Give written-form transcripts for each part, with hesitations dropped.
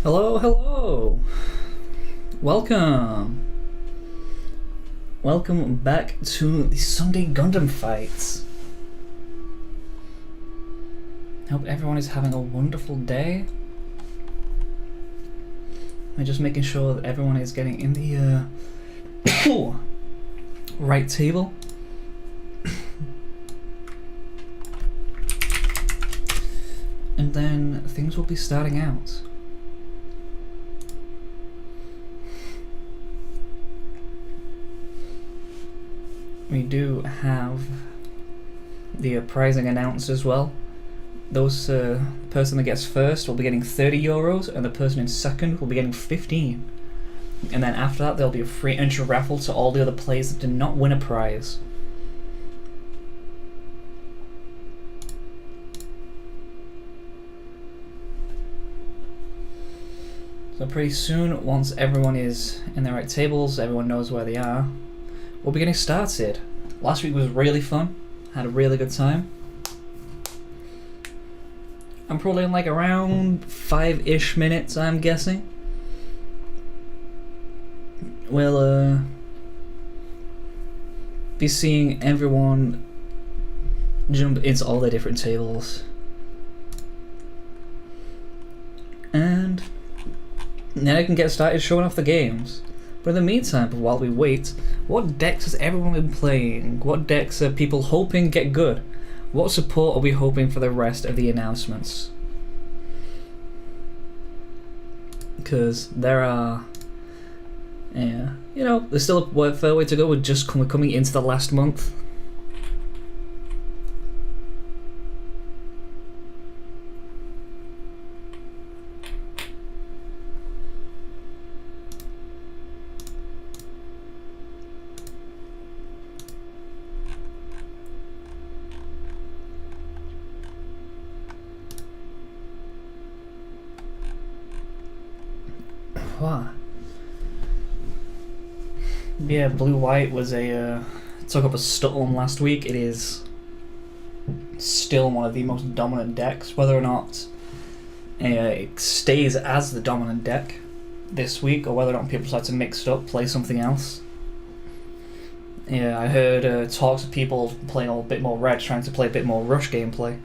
Hello, hello! Welcome! Welcome back to the Sunday Gundam fights. Hope everyone is having a wonderful day. I'm just making sure that everyone is getting in the right table. And then things will be starting out. We do have the prizing announced as well. Those person that gets first will be getting €30, and the person in second will be getting 15. And then after that, there'll be a free entry raffle to all the other players that did not win a prize. So pretty soon, once everyone is in their right tables, everyone knows where they are, we'll be getting started. Last week was really fun. Had a really good time. I'm probably in like around 5-ish minutes, I'm guessing. We'll be seeing everyone jump into all their different tables. And then I can get started showing off the games. But in the meantime, while we wait, what decks has everyone been playing? What decks are people hoping get good? What support are we hoping for the rest of the announcements? Because there are... yeah, you know, there's still a fair way to go. We're coming into the last month. Wow. Yeah, blue-white was took up a storm last week. It is still one of the most dominant decks. Whether or not it stays as the dominant deck this week, or whether or not people decide to mix it up, play something else. Yeah, I heard talks of people playing a bit more red, trying to play a bit more rush gameplay.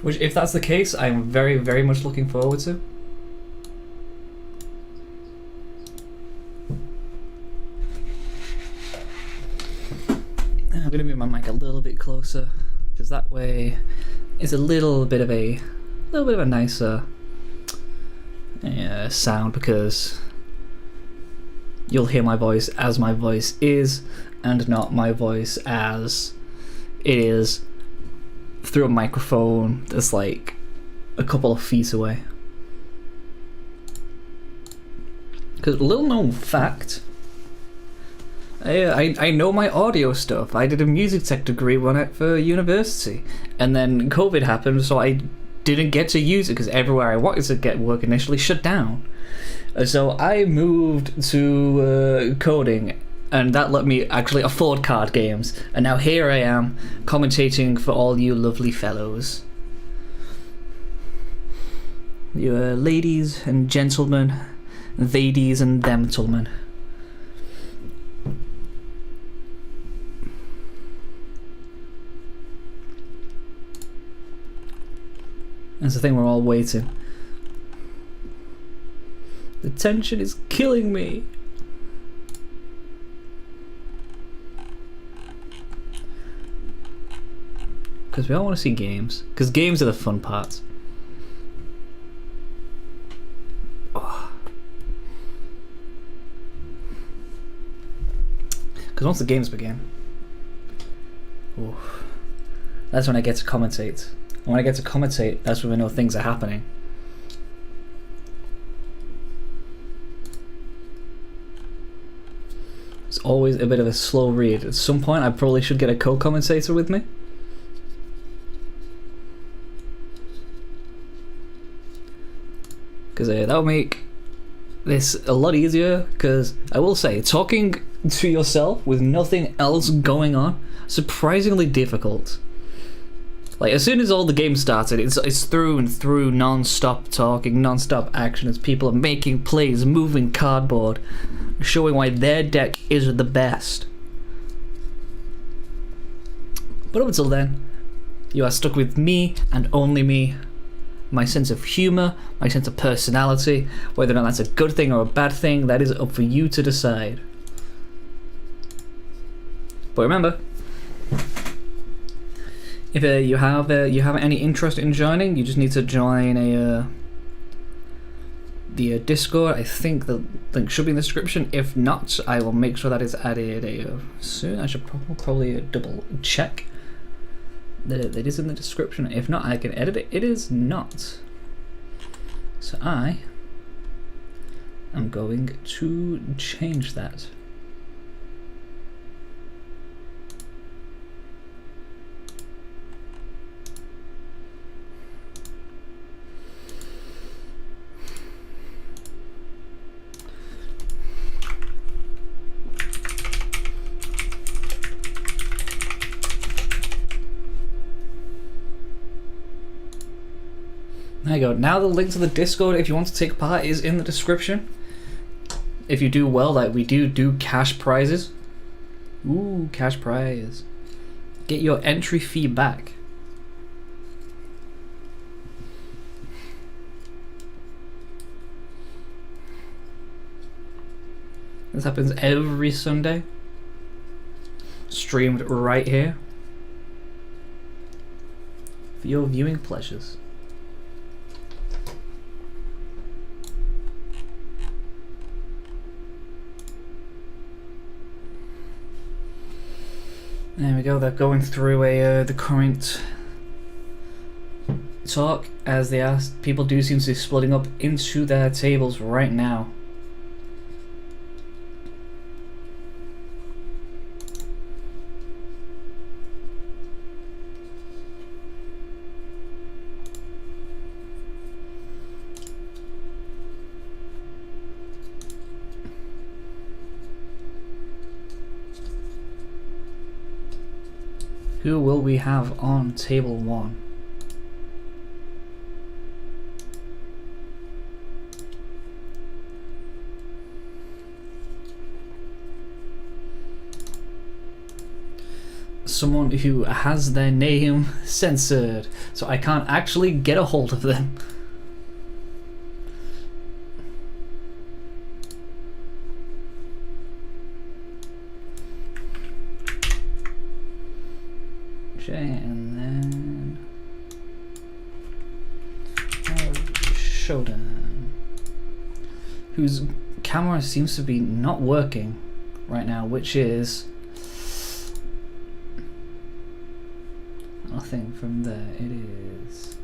Which, if that's the case, I'm very, very much looking forward to. I'm going to move my mic a little bit closer, because that way it's a little bit of a nicer sound, because you'll hear my voice as my voice is, and not my voice as it is through a microphone that's like a couple of feet away. Because little known fact, I know my audio stuff. I did a music tech degree for university, and then COVID happened, so I didn't get to use it because everywhere I wanted to get work initially shut down. So I moved to coding, and that let me actually afford card games. And now here I am commentating for all you lovely fellows, you ladies and gentlemen, theydies and themtlemen. That's the thing, we're all waiting. The tension is killing me. Because we all want to see games. Because games are the fun part. Because once the games begin, that's when I get to commentate. And when I get to commentate, that's when we know things are happening. It's always a bit of a slow read. At some point, I probably should get a co-commentator with me. Because that would make this a lot easier, because I will say, talking to yourself with nothing else going on, surprisingly difficult. Like, as soon as all the game started, it's through and through non-stop talking, non-stop action as people are making plays, moving cardboard, showing why their deck is the best. But up until then, you are stuck with me and only me. My sense of humour, my sense of personality. Whether or not that's a good thing or a bad thing, that is up for you to decide. But remember, if you have any interest in joining, you just need to join the Discord. I think the link should be in the description. If not, I will make sure that is added soon. I should probably double check that it is in the description. If not, I can edit it. It is not. So I am going to change that. There you go. Now the link to the Discord, if you want to take part, is in the description. If you do well, like we do cash prizes. Ooh, cash prize. Get your entry fee back. This happens every Sunday. Streamed right here. For your viewing pleasures. There we go, they're going through the current talk as they are. People do seem to be splitting up into their tables right now. Who will we have on table 1? Someone who has their name censored, so I can't actually get a hold of them. And then Shodan, whose camera seems to be not working right now, which is nothing from there. It is,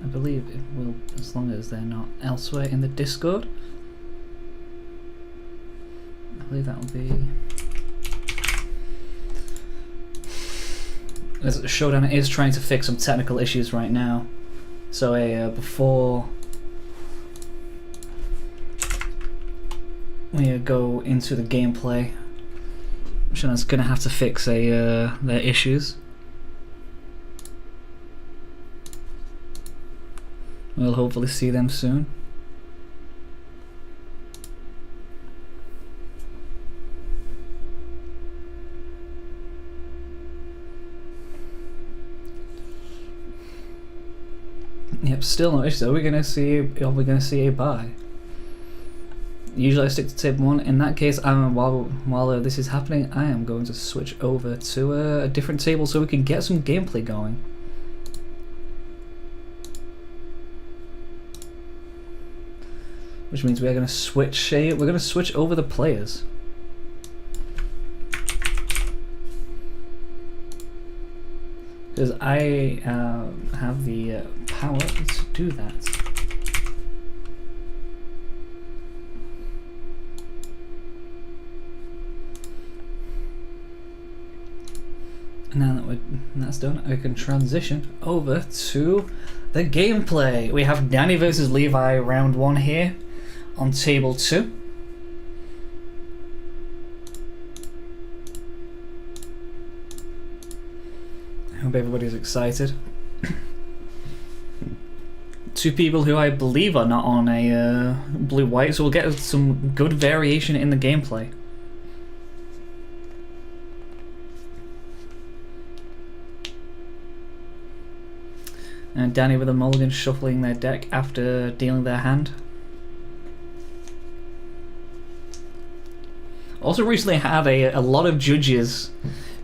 I believe it will, as long as they're not elsewhere in the Discord. I believe that will be. Shodan is trying to fix some technical issues right now, so before we go into the gameplay, Shodan's gonna have to fix their issues. We'll hopefully see them soon. Yep, still no issue. Are we gonna see a buy? Usually I stick to table 1. In that case, while this is happening, I am going to switch over to a different table so we can get some gameplay going. Which means we're gonna switch over the players. Because I have the power to do that. And now that that's done, I can transition over to the gameplay. We have Danny versus Levi round 1 here on table 2. Hope everybody's excited. Two people who I believe are not on a blue-white, so we'll get some good variation in the gameplay. And Danny with a mulligan shuffling their deck after dealing their hand. Also recently had a lot of judges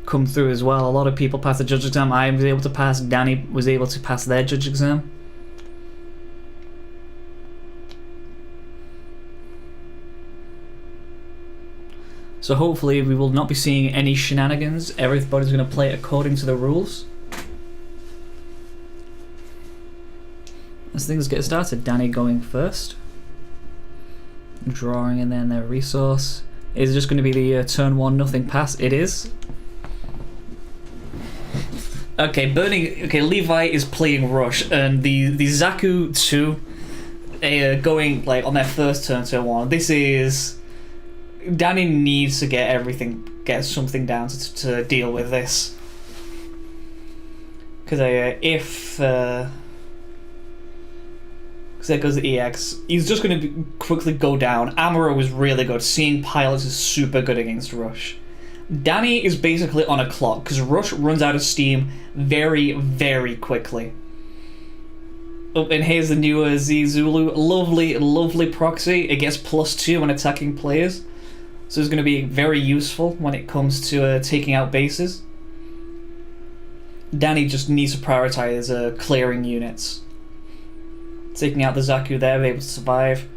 come through as well. A lot of people passed the judge exam. I was able to pass, Danny was able to pass their judge exam. So hopefully we will not be seeing any shenanigans. Everybody's going to play according to the rules. As things get started, Danny going first. Drawing and then their resource. Is it just going to be the turn 1 nothing pass? It is. Okay, Levi is playing Rush, and the Zaku 2 going like on their first turn 1. This is... Danny needs to get something down to deal with this. Because if there goes the EX, he's just going to quickly go down. Amuro is really good. Seeing pilots is super good against Rush. Danny is basically on a clock because Rush runs out of steam very, very quickly. Oh, and here's the new Z Zulu. Lovely, lovely proxy. It gets +2 when attacking players. So it's going to be very useful when it comes to taking out bases. Danny just needs to prioritize clearing units. Taking out the Zaku there, able to survive.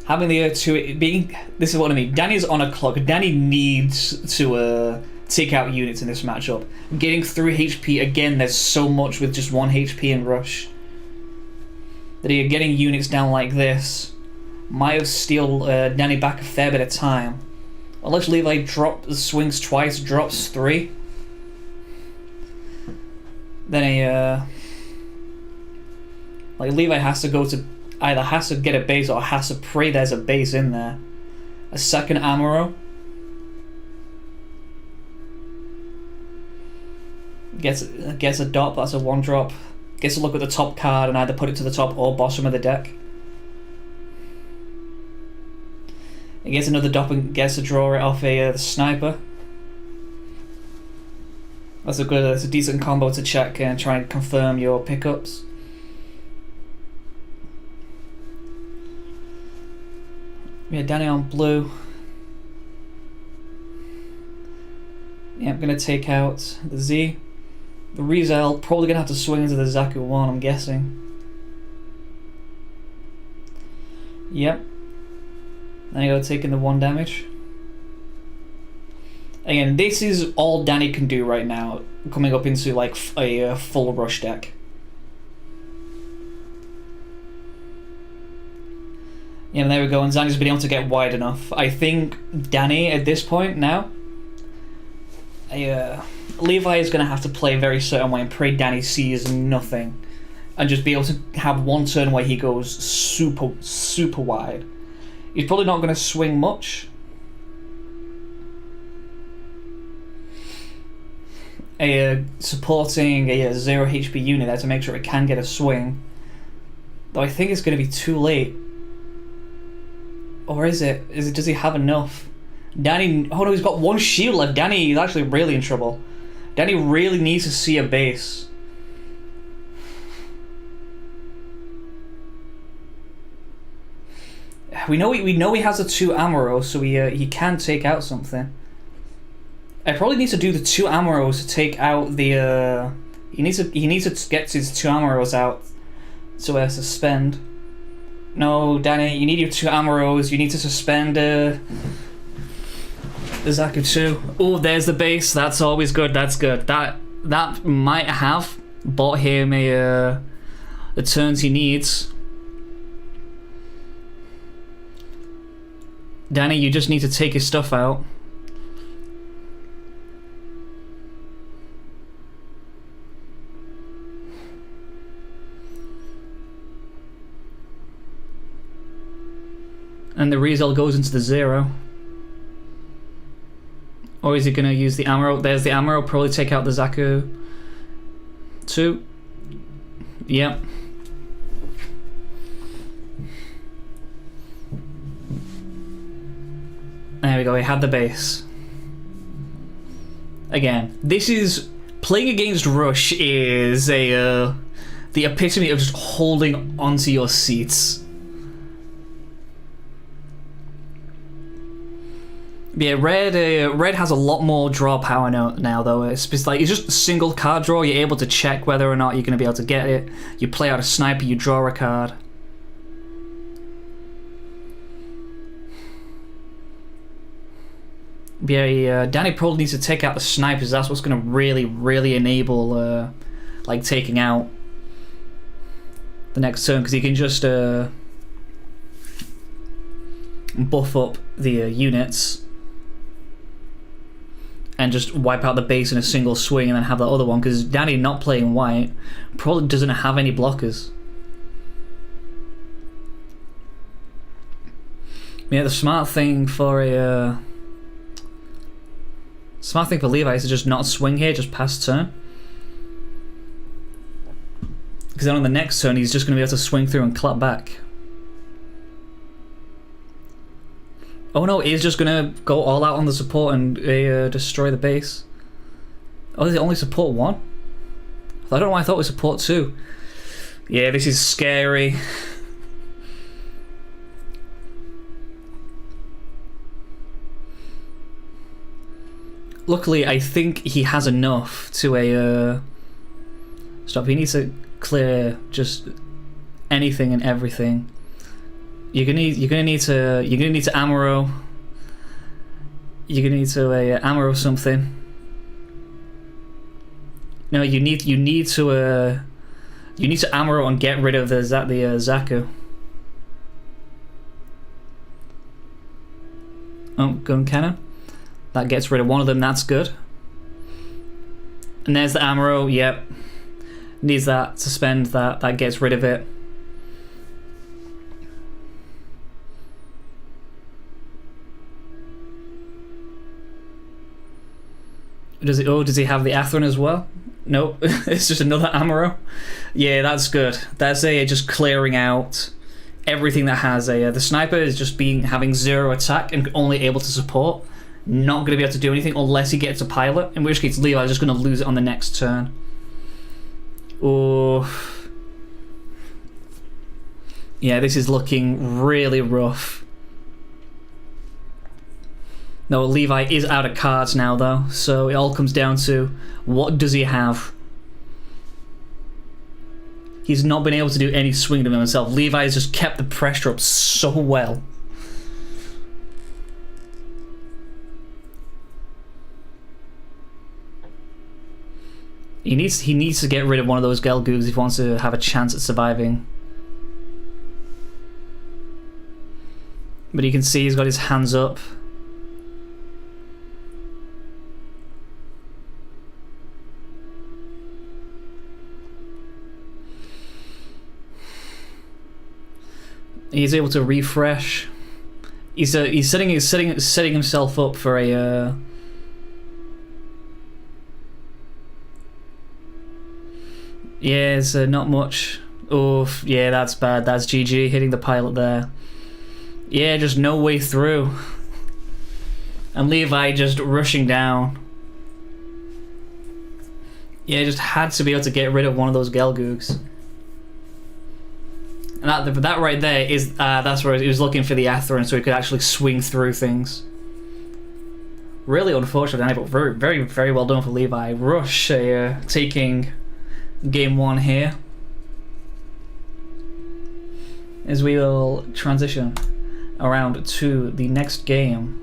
Having the 2 being... This is what I mean. Danny's on a clock. Danny needs to take out units in this matchup. Getting 3 HP, again, there's so much with just 1 HP in Rush. That you're getting units down like this might have steal Danny back a fair bit of time. Unless Levi swings twice, drops 3. Then like Levi has to go to either has to get a base or has to pray there's a base in there. A second Amuro. Gets a dot, that's a 1-drop. Gets a look at the top card and either put it to the top or bottom of the deck. It gets another dot and gets to draw it off the sniper. That's a decent combo to check and try and confirm your pickups. Yeah, Danny on blue. Yeah, I'm gonna take out the Z. The Rizal probably gonna have to swing into the Zaku 1, I'm guessing. Yep. Then I go taking the 1 damage. Again, this is all Danny can do right now, coming up into like a full Rush deck. Yeah, and there we go, and Zanny's been able to get wide enough. I think Danny, at this point now, Levi is going to have to play a very certain way and pray Danny sees nothing. And just be able to have one turn where he goes super, super wide. He's probably not going to swing much. Supporting a 0 HP unit there to make sure it can get a swing. Though I think it's going to be too late. Or is it? Does he have enough? Danny... Oh no, he's got 1 shield left. Danny is actually really in trouble. Danny really needs to see a base. We know he has a 2 Amuro, so he can take out something. I probably need to do the 2 Amuros to take out the... He needs to get his 2 Amuros out to suspend. No, Danny, you need your 2 Amuros. You need to suspend the Zaku 2. Oh, there's the base. That's always good. That's good. That might have bought him the turns he needs. Danny, you just need to take his stuff out. And the Rizal goes into the 0. Or is he going to use the Amuro? There's the Amuro, probably take out the Zaku. 2. Yep. There we go, he had the base. Again, this is... Playing against Rush is the epitome of just holding onto your seats. Yeah, Red has a lot more draw power now though. It's just a single card draw. You're able to check whether or not you're going to be able to get it. You play out a sniper, you draw a card. Yeah, Danny probably needs to take out the snipers. That's what's going to really enable like taking out the next turn, because he can just buff up the units and just wipe out the base in a single swing and then have that other one, because Danny, not playing white, probably doesn't have any blockers. Yeah, the smart thing for Levi is to just not swing here, just pass turn. Because then on the next turn he's just going to be able to swing through and clap back. Oh no, he's just going to go all out on the support and destroy the base. Oh, does it only support 1? I don't know why I thought it was support 2. Yeah, this is scary. Luckily, I think he has enough to stop. He needs to clear just anything and everything. You're gonna need to ammo. You're gonna need to ammo something. No, you need to ammo and get rid of the Zaku. Oh, gun cannon. That gets rid of one of them, that's good. And there's the ammo, yep. Needs that, suspend that, that gets rid of it. Does he have the Atherin as well? Nope, it's just another ammo. Yeah, that's good. That's just clearing out everything that has the sniper is just having 0 attack and only able to support. Not going to be able to do anything unless he gets a pilot, in which case Levi's just going to lose it on the next turn. Oh. Yeah, this is looking really rough. No, Levi is out of cards now though, so it all comes down to what does he have? He's not been able to do any swing to himself. Levi's just kept the pressure up so well. He needs to get rid of one of those Gelgoogs if he wants to have a chance at surviving. But you can see he's got his hands up. He's able to refresh. He's setting himself up for a. Yeah, it's not much. Oof, yeah, that's bad. That's GG, hitting the pilot there. Yeah, just no way through. And Levi just rushing down. Yeah, just had to be able to get rid of one of those Gelgoogs. And that right there is that's where he was looking for the Atherin so he could actually swing through things. Really unfortunate, but very well done for Levi. Rush taking game 1 here, as we will transition around to the next game.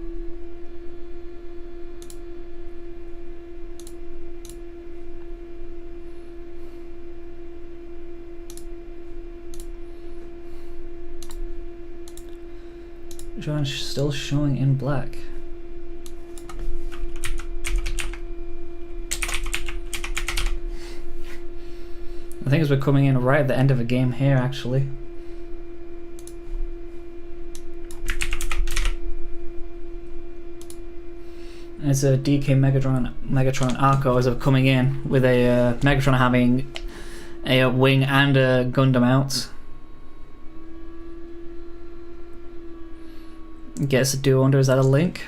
John still showing in black. I think as we're coming in right at the end of a game here, actually. And it's a DK Megatron and Arco as of coming in, with a Megatron having a wing and a Gundam out. Gets a duo under. Is that a link?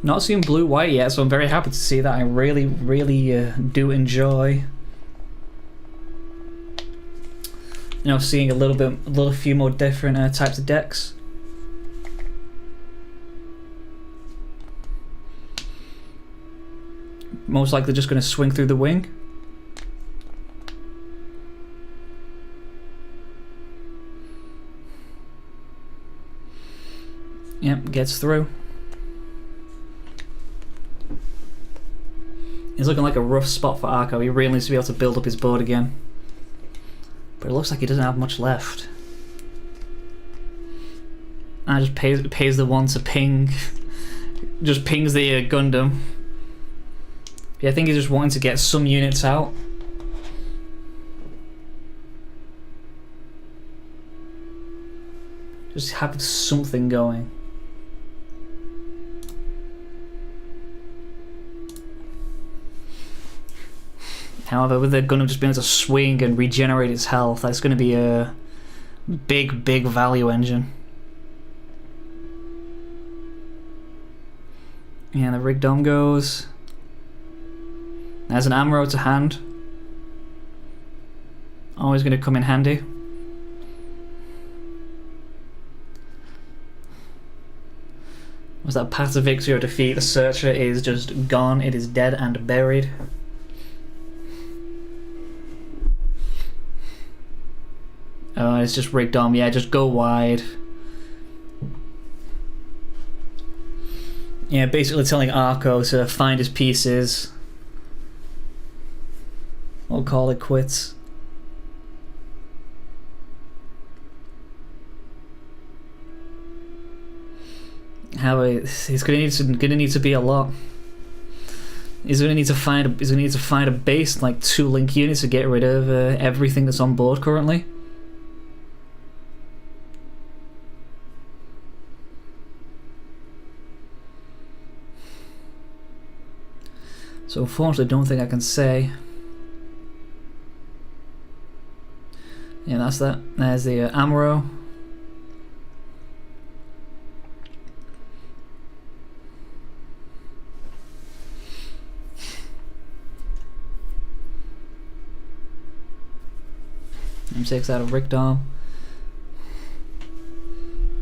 Not seen blue white yet, so I'm very happy to see that. I really do enjoy, you know, seeing a little few more different types of decks. Most likely just going to swing through the wing. Yep, gets through. He's looking like a rough spot for Arco. He really needs to be able to build up his board again. But it looks like he doesn't have much left. I just pays the one to ping. Just pings the Gundam. Yeah, I think he's just wanting to get some units out. Just have something going. However, with the Gundam just being able to swing and regenerate its health, that's going to be a big value engine. Yeah, the rig dome goes. There's an ammo to hand. Always going to come in handy. Was that path to victory or defeat? The Searcher is just gone. It is dead and buried. Oh, it's just rigged on. Yeah, just go wide. Yeah, basically telling Arco to find his pieces. We'll call it quits. He's gonna need to be a lot. He's gonna need to find a base like 2 link units to get rid of everything that's on board currently. So unfortunately, don't think I can say. Yeah, that's that. There's the Amuro. M6 out of Rickdom.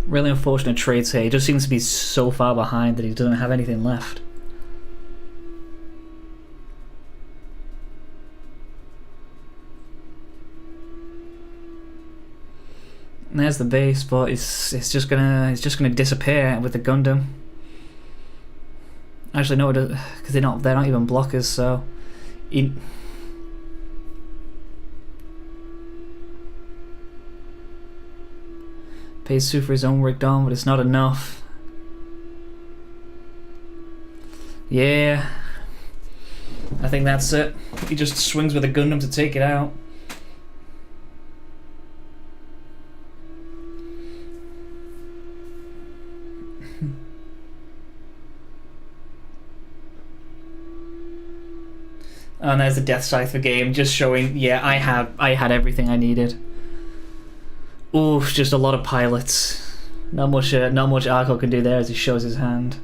Really unfortunate trades here. He just seems to be so far behind that he doesn't have anything left. And there's the base, but it's just gonna disappear with the Gundam. Actually, no, because they're not even blockers, so. Pays Sue for his own work done, but it's not enough. Yeah, I think that's it. He just swings with a Gundam to take it out. And there's the Death Cipher game, just showing, yeah, I had everything I needed. Ooh, just a lot of pilots. Not much Arco can do there as he shows his hand.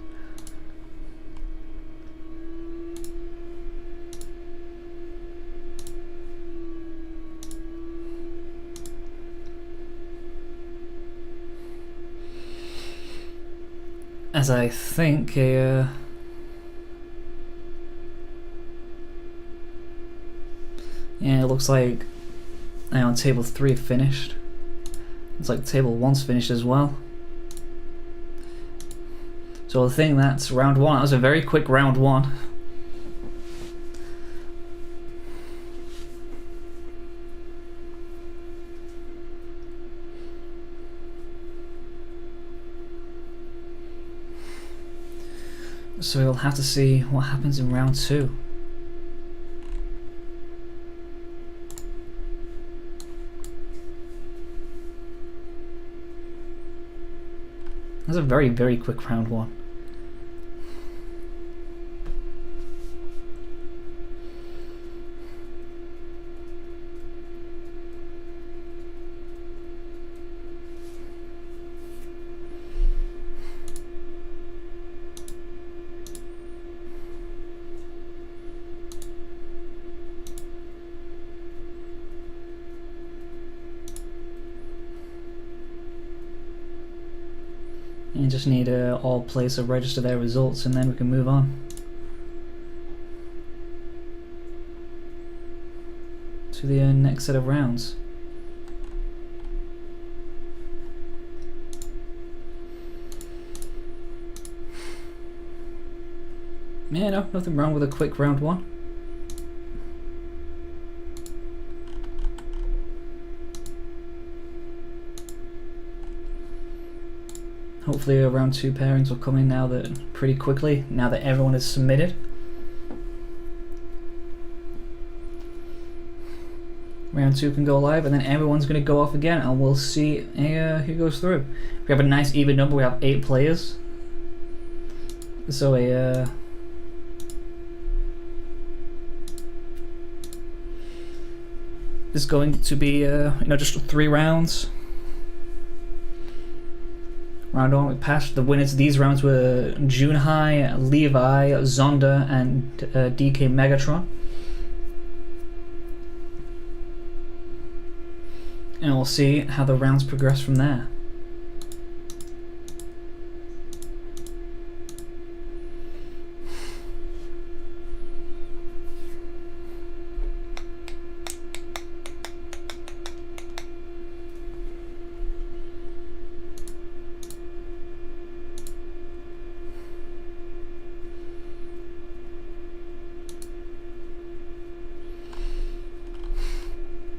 As I think yeah, it looks like on table 3 finished. It's like table 1's finished as well. So I think that's round 1. That was a very quick round 1. So we'll have to see what happens in round 2. That's a very quick round 1. You just need all players to register their results, and then we can move on to the next set of rounds. Yeah, no, nothing wrong with a quick round one. Hopefully round 2 pairings will come in now that pretty quickly, now that everyone is submitted. Round 2 can go live, and then everyone's going to go off again, and we'll see who goes through. We have a nice even number. We have 8 players, so this is going to be just 3 rounds. Round 1 we passed. The winners of these rounds were Junhai, Levi, Zonda, and DK Megatron. And we'll see how the rounds progress from there.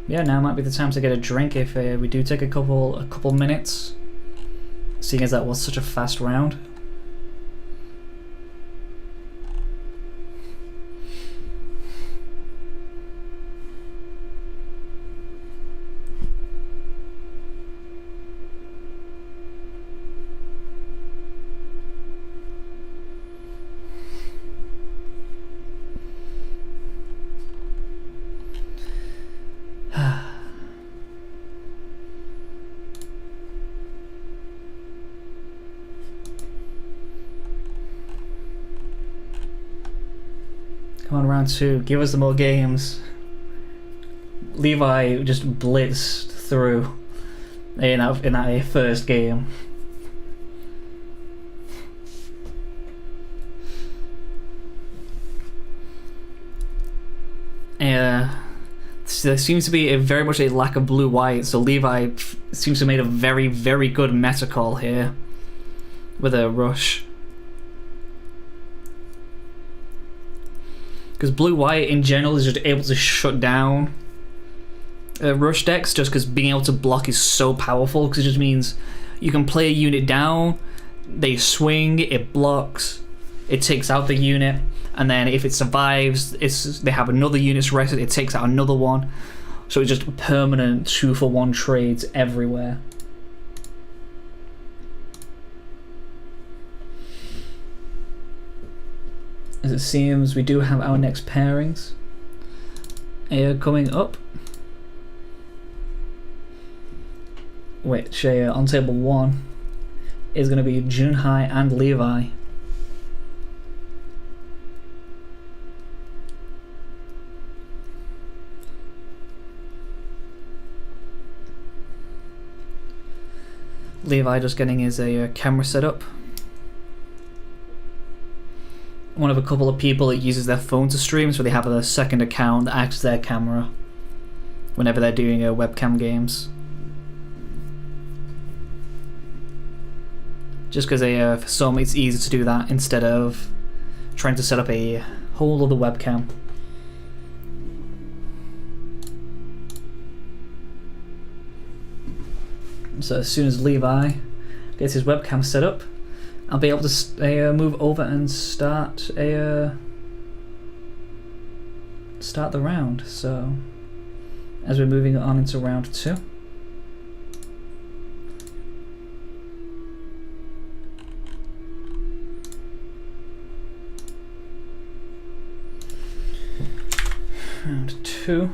Yeah, now might be the time to get a drink if we do take a couple minutes, seeing as that was such a fast round. Come on, round 2. Give us some more games. Levi just blitzed through in that first game. So there seems to be very much a lack of blue-white, so Levi seems to have made a very, very good meta call here with a rush. Because blue-white in general is just able to shut down rush decks, just because being able to block is so powerful, because it just means you can play a unit down, they swing, it blocks, it takes out the unit, and then if it survives, they have another unit rested, it takes out another one. So it's just permanent 2-for-1 trades everywhere. As it seems, we do have our next pairings coming up, which on table 1 is going to be Junhai and Levi. Levi just getting his camera set up. One of a couple of people that uses their phone to stream, so they have a second account that acts as their camera whenever they're doing webcam games. Just because for some it's easier to do that instead of trying to set up a whole other webcam. So as soon as Levi gets his webcam set up, I'll be able to move over and start the round. So as we're moving on into round 2. Round 2.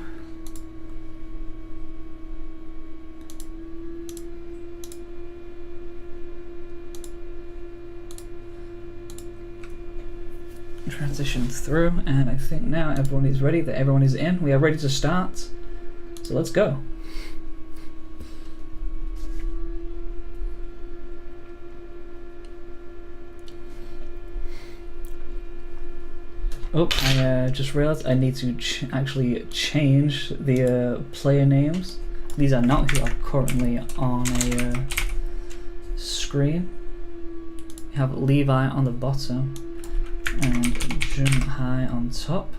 Transition through, and I think now everyone is ready, that everyone is in. We are ready to start, so let's go. . Oh, I just realized I need to actually change the player names. These are not who are currently on a screen. We have Levi on the bottom and Junhai on top.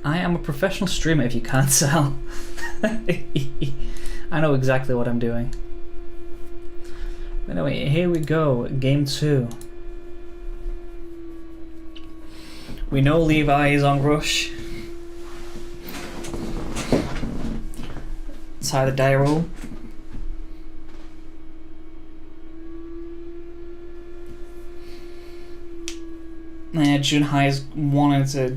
I am a professional streamer, if you can't tell. I know exactly what I'm doing. Anyway, here we go, game 2. We know Levi is on rush. Let's hide the die roll. Junhai is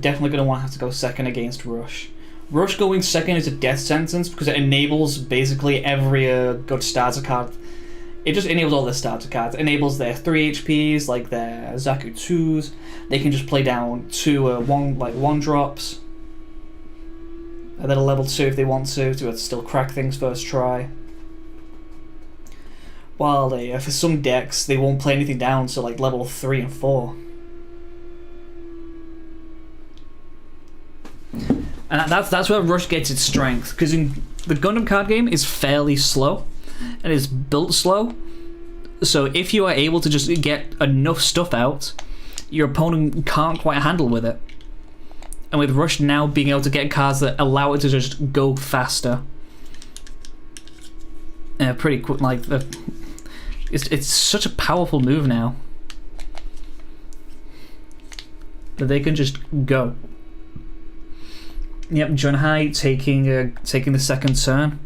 definitely going to have to go second against Rush. Rush going second is a death sentence because it enables basically every good starter card. It just enables all their starter cards. It enables their 3 HPs, like their Zaku 2s. They can just play down 1 drops. And then a level 2 if they want to still crack things first try. While for some decks, they won't play anything down to like level 3 and 4. And that's where Rush gets its strength, because in the Gundam card game is fairly slow, and is built slow. So if you are able to just get enough stuff out, your opponent can't quite handle with it. And with Rush now being able to get cards that allow it to just go faster, pretty quick, like it's such a powerful move now that they can just go. Yep, Junhai taking the second turn.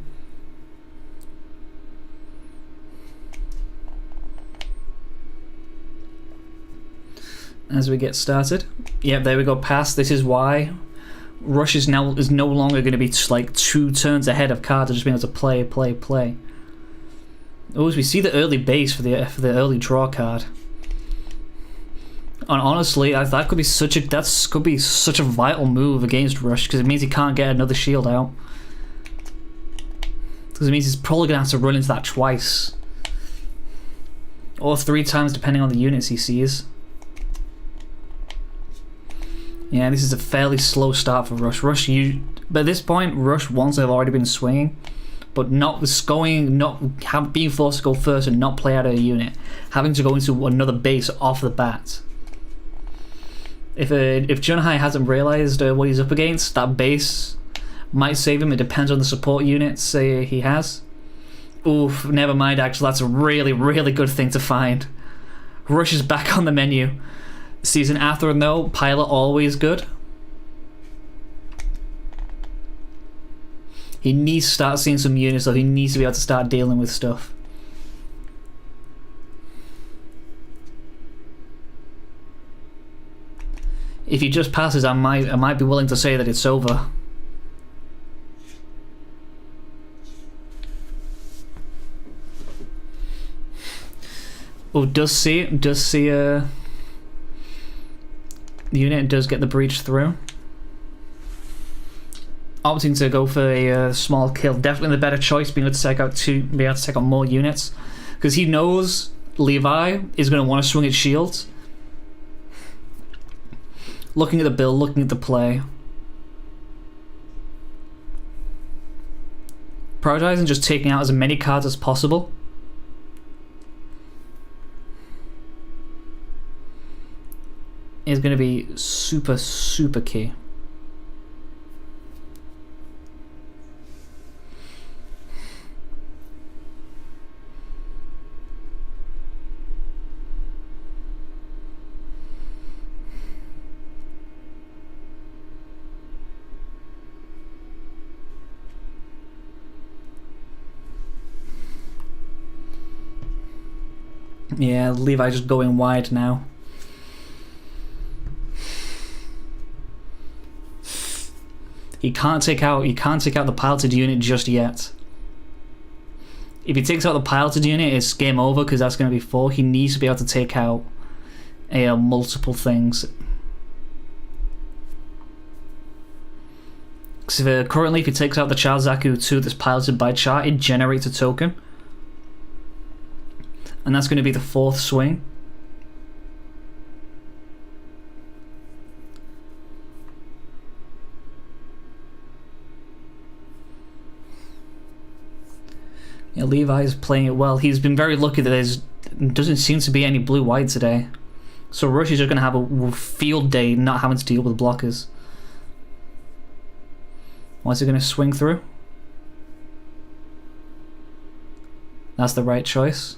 As we get started. Yep, there we go, pass. This is why Rush is no longer going to be like 2 turns ahead of cards, just being able to play. Oh, as we see the early base for the early draw card. And honestly, that could be such a vital move against Rush, because it means he can't get another shield out. Because it means he's probably gonna have to run into that twice, or 3 times depending on the units he sees. Yeah, this is a fairly slow start for Rush. But at this point, Rush wants to have already been swinging, but being forced to go first and not play out of a unit, having to go into another base off the bat. If Junhai hasn't realized what he's up against, that base might save him. It depends on the support units he has. Oof, never mind, actually, that's a really, really good thing to find. Rush is back on the menu. Season after though, pilot always good. He needs to start seeing some units, so he needs to be able to start dealing with stuff. If he just passes, I might be willing to say that it's over. Oh, does see the unit does get the breach through. Opting to go for a small kill, definitely the better choice, being able to take out more units, because he knows Levi is going to want to swing its shields. Looking at the build, looking at the play. Prioritizing just taking out as many cards as possible. Is going to be super, super key. Yeah, Levi just going wide now. He can't take out the piloted unit just yet. If he takes out the piloted unit, it's game over, because that's going to be 4. He needs to be able to take out multiple things. Because currently, if he takes out the Child Zaku 2 that's piloted by Char, it generates a token. and that's going to be the 4th swing. Yeah, Levi's playing it well. He's been very lucky that there doesn't seem to be any blue-white today. So Rushies are going to have a field day not having to deal with blockers. What's he going to swing through? That's the right choice.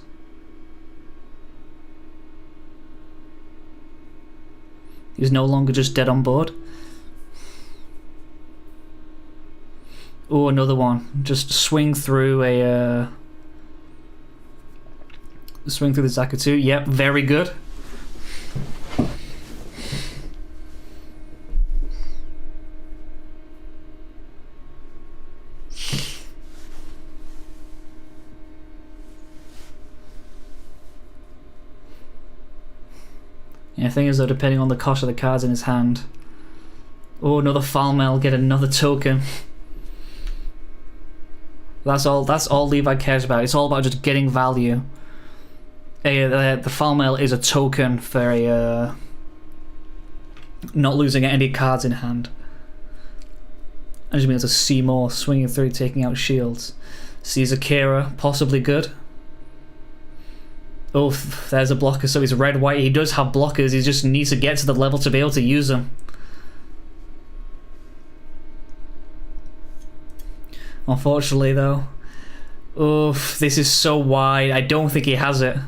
He's no longer just dead on board. Oh, another one. Just swing through a... swing through the Zakatu. Yep, very good. Yeah, the thing is though, depending on the cost of the cards in his hand. Oh, another Falmel, get another token. That's all Levi cares about. It's all about just getting value. The Falmel is a token for a not losing any cards in hand. I just being able to see more, swinging through, taking out shields. Sees Akira, possibly good. Oh, there's a blocker, so he's red-white. He does have blockers, he just needs to get to the level to be able to use them. Unfortunately, though. Oof, this is so wide. I don't think he has it.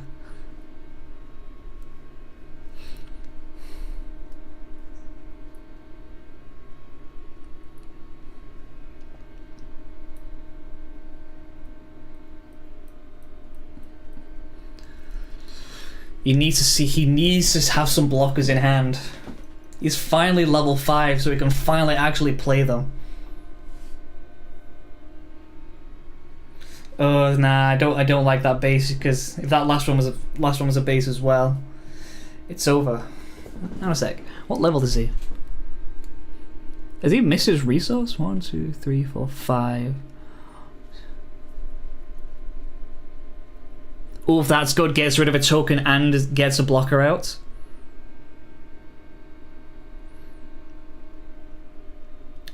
He needs to have some blockers in hand. He's finally level 5, so he can finally actually play them. Oh nah, I don't like that base, because if that last one was a base as well, it's over. Hang on a sec. What level is he? Has he missed his resource? 1, 2, 3, 4, 5. Oh, that's good. Gets rid of a token and gets a blocker out.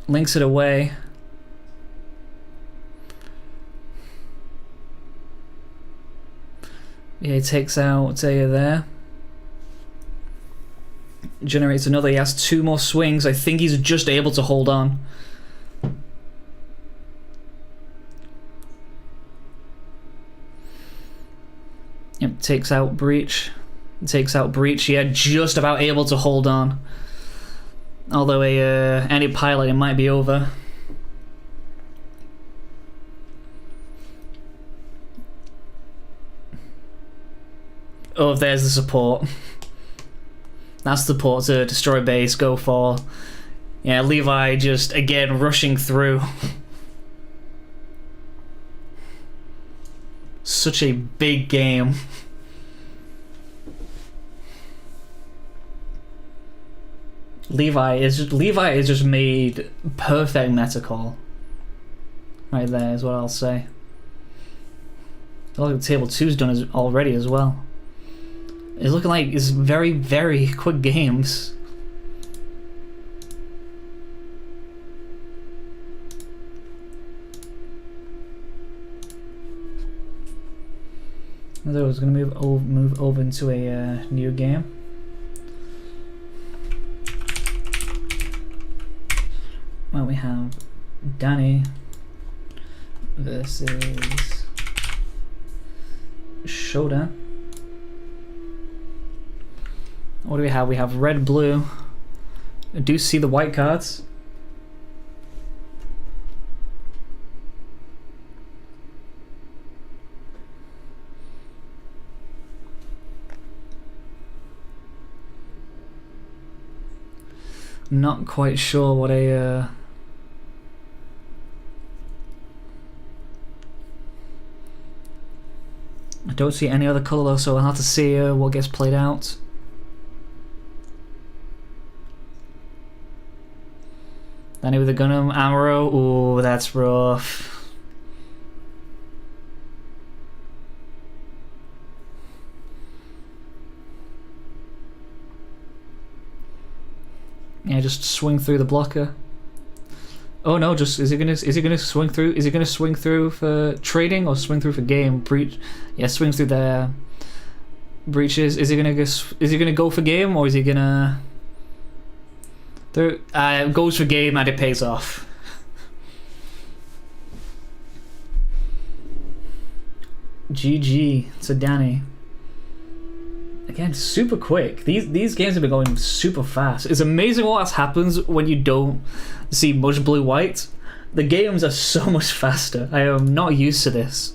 Links it away. Yeah, he takes out Taya there. Generates another. He has 2 more swings. I think he's just able to hold on. Yep, takes out Breach. Takes out Breach. Yeah, just about able to hold on. Although any pilot, it might be over. Oh, there's the support. That's the support to destroy base, go for. Yeah, Levi just, again, rushing through. Such a big game. Levi is just made perfect meta call. Right there is what I'll say. I look at table 2's done already as well. It's looking like it's very, very quick games. I was going to move over into a new game. Well, we have Danny versus Shoda. What do we have? We have red, blue. I do see the white cards. Not quite sure what a I don't see any other colour though, so I'll have to see what gets played out. Danny with the Gundam arrow. Ooh, that's rough. Yeah, just swing through the blocker. Oh no, just is he gonna swing through? Is he gonna swing through for trading or swing through for game? Breach. Yeah, swings through there. Breaches. Is he gonna go for game, or is he gonna goes for game and it pays off. GG to Danny. Again, super quick. These games have been going super fast. It's amazing what happens when you don't see much blue-white. The games are so much faster. I am not used to this.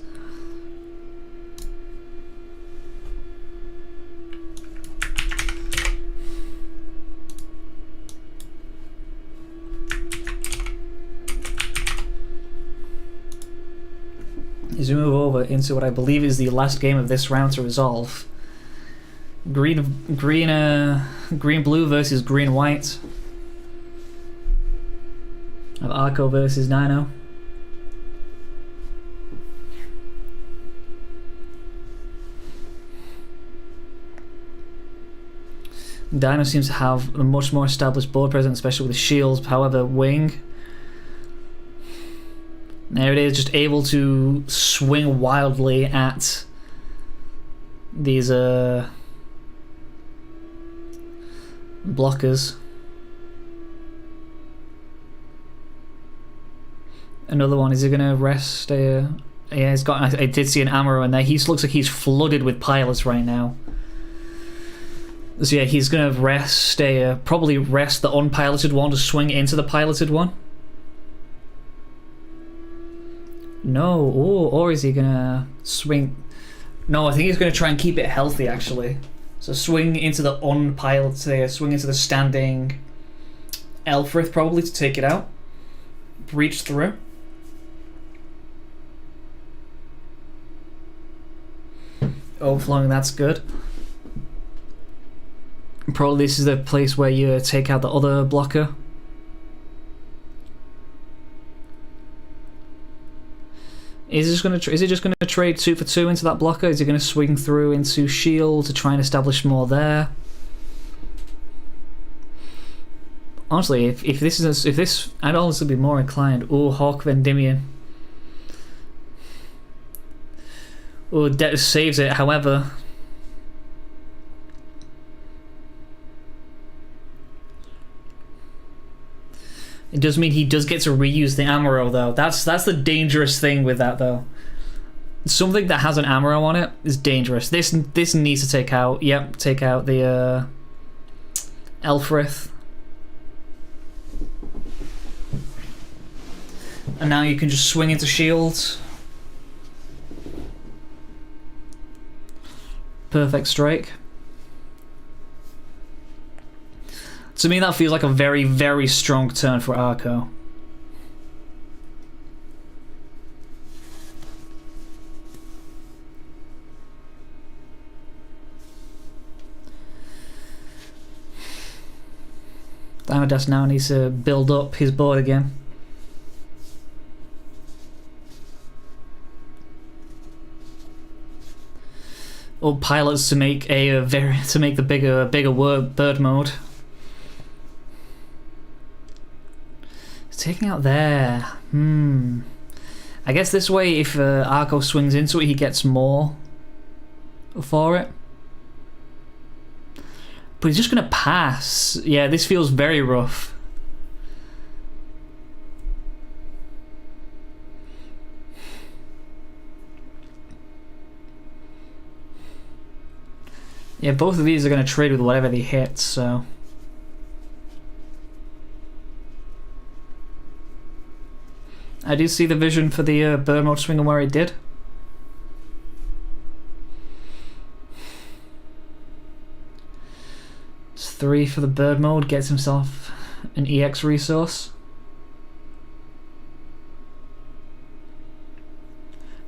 As we move over into what I believe is the last game of this round to resolve. Green blue versus green white. Of Arco versus Dino. Dino seems to have a much more established board presence, especially with the shields. However, Wing, there it is, just able to swing wildly at these blockers. Another one. Is he gonna rest? Yeah, he's got. I did see an ammo in there. He looks like he's flooded with pilots right now. So yeah, he's gonna rest. Probably rest the unpiloted one to swing into the piloted one. No, or is he gonna swing? No, I think he's gonna try and keep it healthy actually. So swing into the unpiloted, swing into the standing Elfrith probably to take it out. Breach through. Overflowing, that's good. Probably this is the place where you take out the other blocker. Is he just gonna trade 2 for 2 into that blocker? Is he gonna swing through into shield to try and establish more there? Honestly, if this, I'd honestly be more inclined. Oh, Hawk Vendimian. Oh, Det saves it. However, it does mean he does get to reuse the ammo though. That's the dangerous thing with that though. Something that has an ammo on it is dangerous. This needs to take out. Yep, take out the Elfrith. And now you can just swing into shields. Perfect strike. To me, that feels like a very, very strong turn for Arco. Diamondus now needs to build up his board again. Or pilots to make the bigger bird mode. Taking out there. I guess this way, if Arco swings into it, he gets more for it. But he's just gonna pass. Yeah, this feels very rough. Yeah, both of these are gonna trade with whatever they hit, so. I do see the vision for the bird mode swing and where it did. It's 3 for the bird mode, gets himself an EX resource.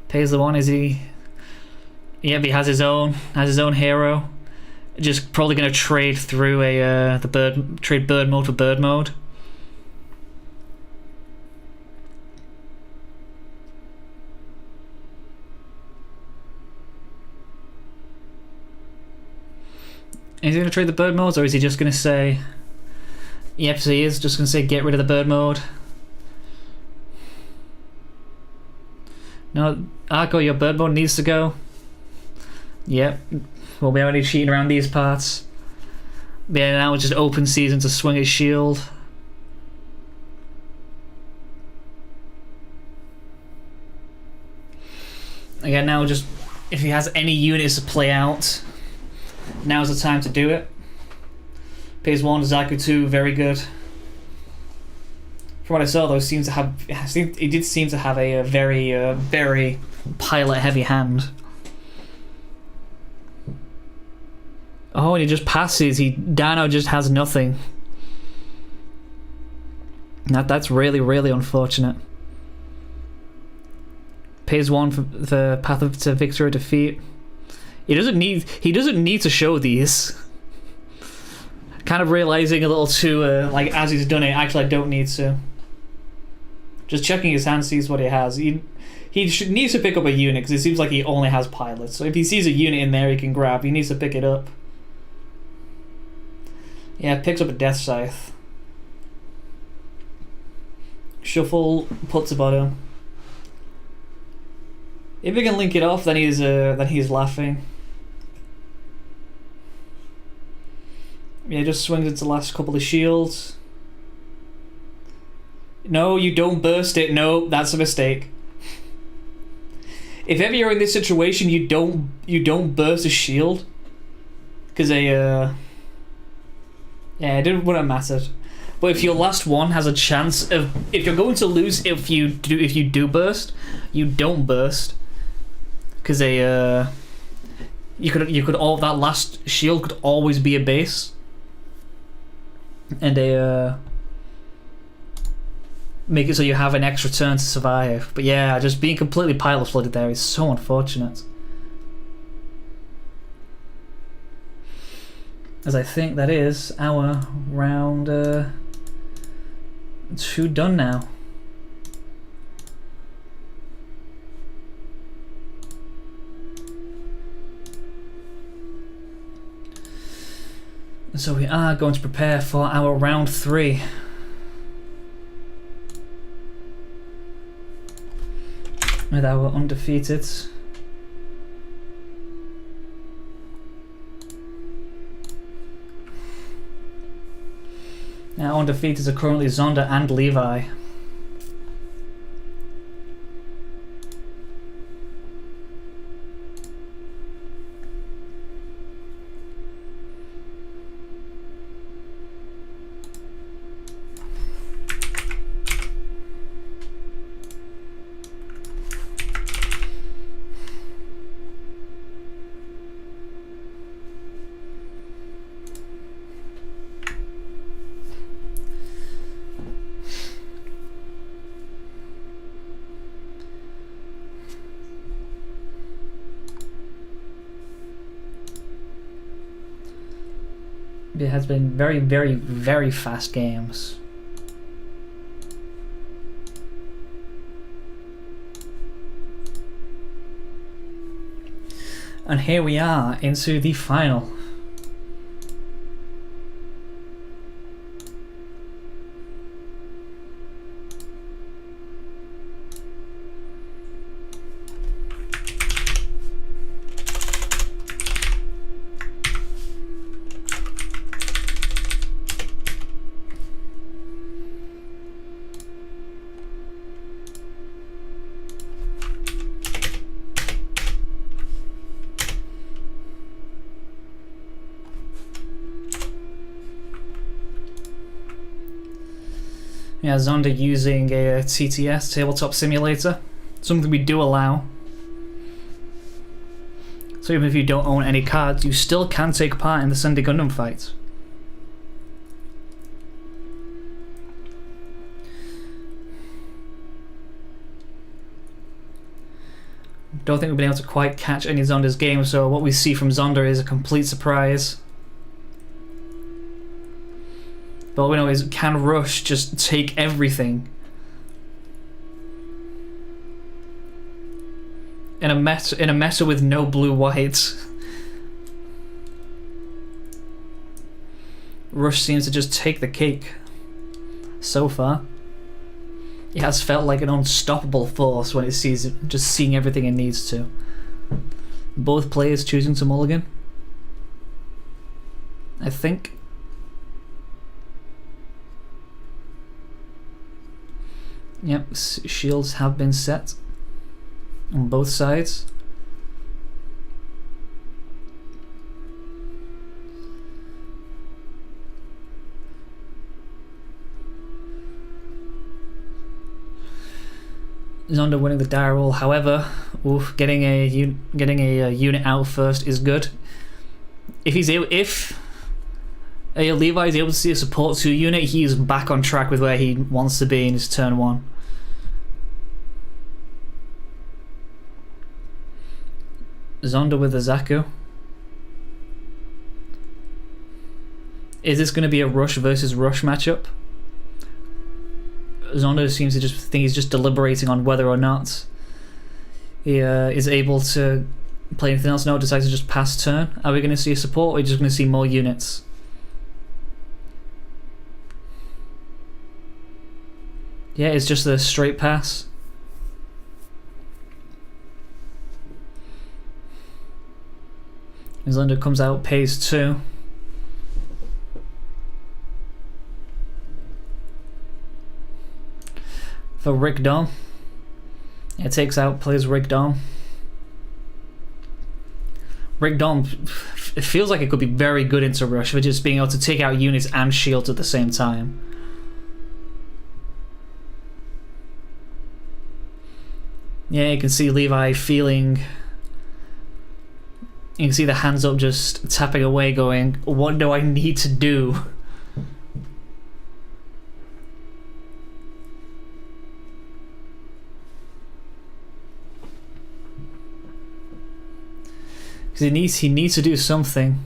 Pays the one, is he? Yeah, he has his own hero. Just probably gonna trade through trade bird mode for bird mode. Is he going to trade the bird modes, or is he just going to say, Yep, so he is. Just gonna say get rid of the bird mode. No, Arco, your bird mode needs to go. Yep. Won't be any cheating around these parts. But yeah, now it's just open season to swing his shield. Again, now just if he has any units to play out, now's the time to do it. Phase 1, Zaku 2, very good. From what I saw, though, he did seem to have a very pilot-heavy hand. Oh, and he just passes. Dino just has nothing. That's really unfortunate. Phase 1 for the path to victory or defeat. He doesn't need to show these. Kind of realizing a little too like as he's done it. Actually, I don't need to. Just checking his hand, sees what he has. He needs to pick up a unit because it seems like he only has pilots. So if he sees a unit in there, he can grab. He needs to pick it up. Yeah, picks up a Death Scythe. Shuffle, puts a bottom. If he can link it off, then he's laughing. Yeah, just swings into the last couple of shields. No, you don't burst it. No, that's a mistake. If ever you're in this situation, you don't burst a shield, because yeah, it didn't wouldn't have mattered. But if your last one has a chance of, if you're going to lose, if you do burst, you don't burst, because you could all that last shield could always be a base, and make it so you have an extra turn to survive. But yeah, just being completely pilot flooded there is so unfortunate. As I think that is our round 2 done now. So we are going to prepare for our round 3. With our undefeated. Now undefeated are currently Zonda and Levi. It has been very fast games. And here we are into the final. Yeah, Zonda using a TTS, Tabletop Simulator, something we do allow. So even if you don't own any cards, you still can take part in the Sunday Gundam fight. Don't think we've been able to quite catch any of Zonda's games, so what we see from Zonda is a complete surprise. But all we know is, can Rush just take everything? In a meta with no blue-white, Rush seems to just take the cake. so far. It has felt like an unstoppable force when it sees it just seeing everything it needs to. Both players choosing to mulligan, I think. Yep, shields have been set on both sides. Zonda winning the die roll. However, getting a unit out first is good. If Levi is able to see a support 2 unit, he's back on track with where he wants to be in his turn 1. Zonda with the Zaku. Is this going to be a rush versus rush matchup? Zonda seems to just think he's just deliberating on whether or not he is able to play anything else. No, decides to just pass turn. Are we going to see a support, or are we just going to see more units? Yeah, it's just a straight pass. Zonda comes out, pays 2. For Rick Dom. It takes out, plays Rick Dom. Rick Dom, it feels like it could be very good into rush for just being able to take out units and shields at the same time. Yeah, you can see Levi feeling... You can see the hands up just tapping away going, what do I need to do? Because he needs to do something.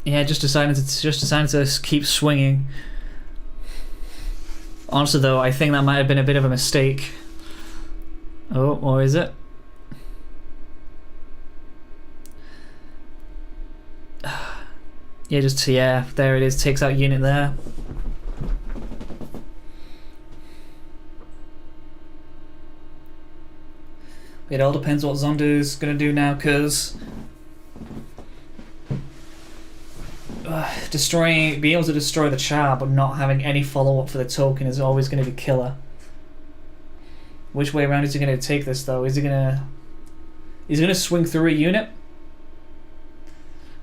Yeah, just decided to keep swinging. Honestly though, I think that might have been a bit of a mistake. Oh, or is it? Yeah, there it is, takes out unit there. It all depends what Zonda's gonna do now, because being able to destroy the char but not having any follow-up for the token is always going to be killer. Which way around is he going to take this though? Is he going to swing through a unit?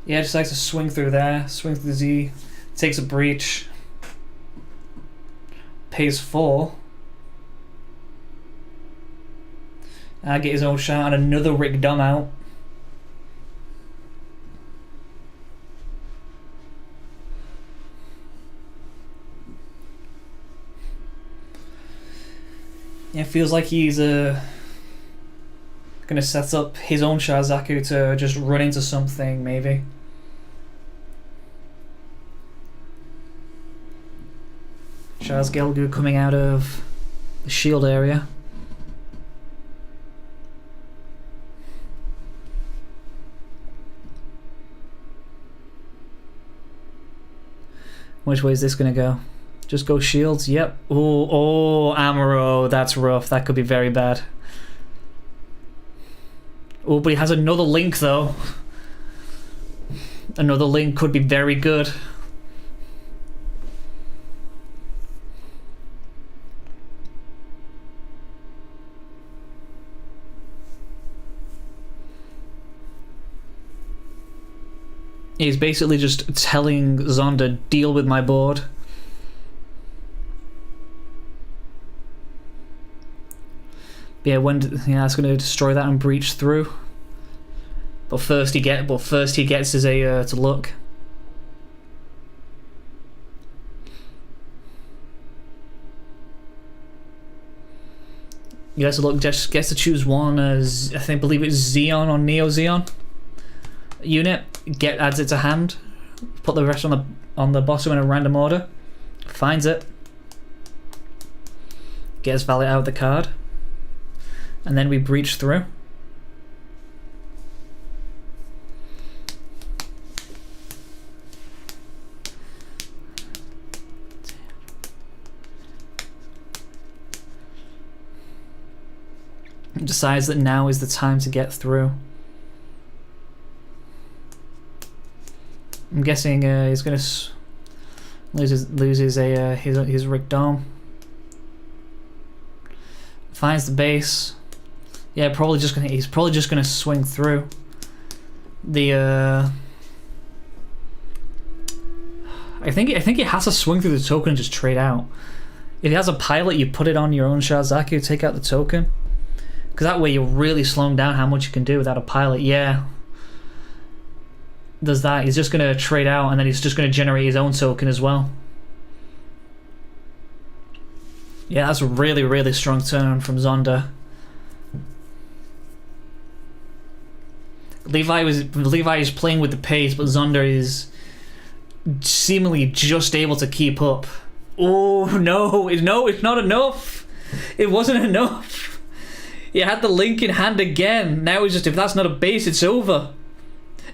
Yeah, just likes to swing through there, swing through the Z, takes a breach, pays 4. Get his own shot and another Rick Dom out. Yeah, feels like he's gonna set up his own Zaku to just run into something, maybe. Shaz Gelgu coming out of the shield area. Which way is this gonna go? Just go shields, yep. Oh, Amuro, that's rough. That could be very bad. Oh, but he has another link though. Another link could be very good. He's basically just telling Zonda, deal with my board. Yeah, it's going to destroy that and breach through. But first he gets his to look. He gets to look, just gets to choose one as I believe it's Xeon or Neo Xeon unit. Adds it to hand. Put the rest on the bottom in a random order. Finds it. Gets valid out of the card. And then we breach through. decides that now is the time to get through. I'm guessing he's gonna loses his Rick Dome. Finds the base. Yeah, he's probably just gonna swing through. I think he has to swing through the token and just trade out. If he has a pilot, you put it on your own Shazaki, take out the token, because that way you're really slowing down how much you can do without a pilot. Yeah, does that. He's just gonna trade out, and then he's just gonna generate his own token as well. Yeah, that's a really, really strong turn from Zonda. Levi is playing with the pace, but Zonda is seemingly just able to keep up. Oh no, it's not enough. It wasn't enough. He had the link in hand again. Now he's just, if that's not a base, it's over.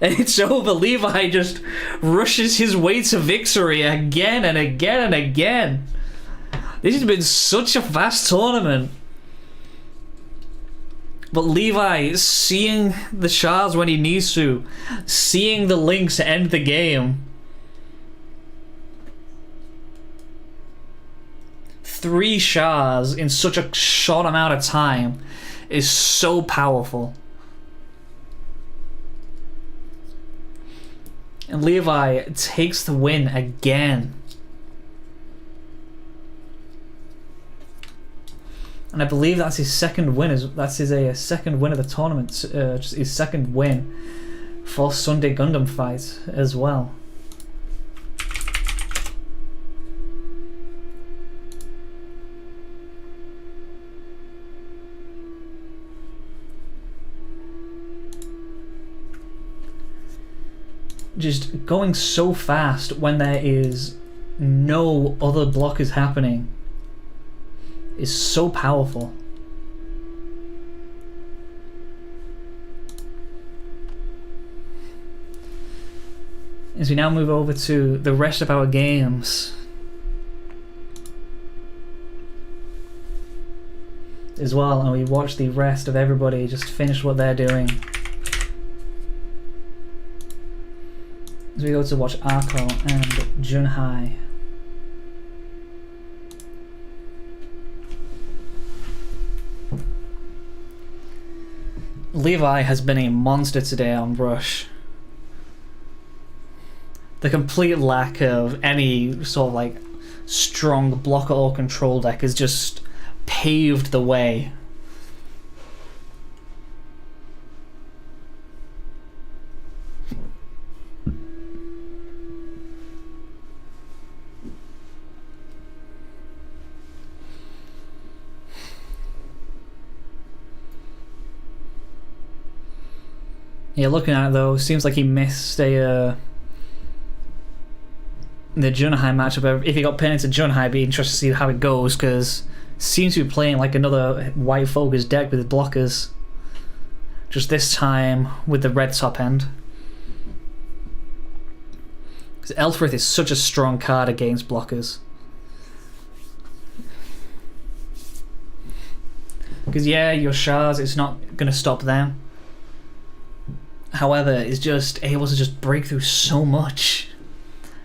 And it's over. Levi just rushes his way to victory again and again and again. This has been such a fast tournament. But Levi, seeing the shards when he needs to, seeing the links to end the game. 3 shards in such a short amount of time is so powerful. And Levi takes the win again. And I believe that's his second win. That's his second win of the tournament. Just his second win for Sunday Gundam fight as well. Just going so fast when there is no other blockers happening is so powerful. As we now move over to the rest of our games as well, and we watch the rest of everybody just finish what they're doing. As we go to watch Arco and Junhai. Levi has been a monster today on Rush. The complete lack of any sort of like strong blocker or control deck has just paved the way. Yeah, looking at it though, seems like he missed the Junhai matchup. If he got pinned into Junhai, it'd be interesting to see how it goes, because seems to be playing like another white focus deck with blockers. Just this time with the red top end. Because Elfrith is such a strong card against blockers. Because yeah, your shards, it's not going to stop them. However, it's just able to just break through so much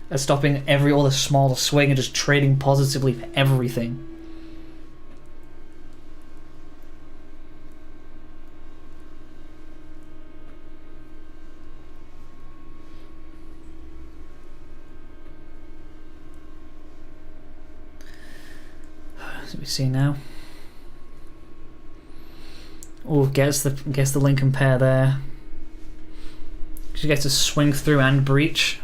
at stopping every other smaller swing and just trading positively for everything. So we see now. Oh, gets the Lincoln pair there. She gets to swing through and breach.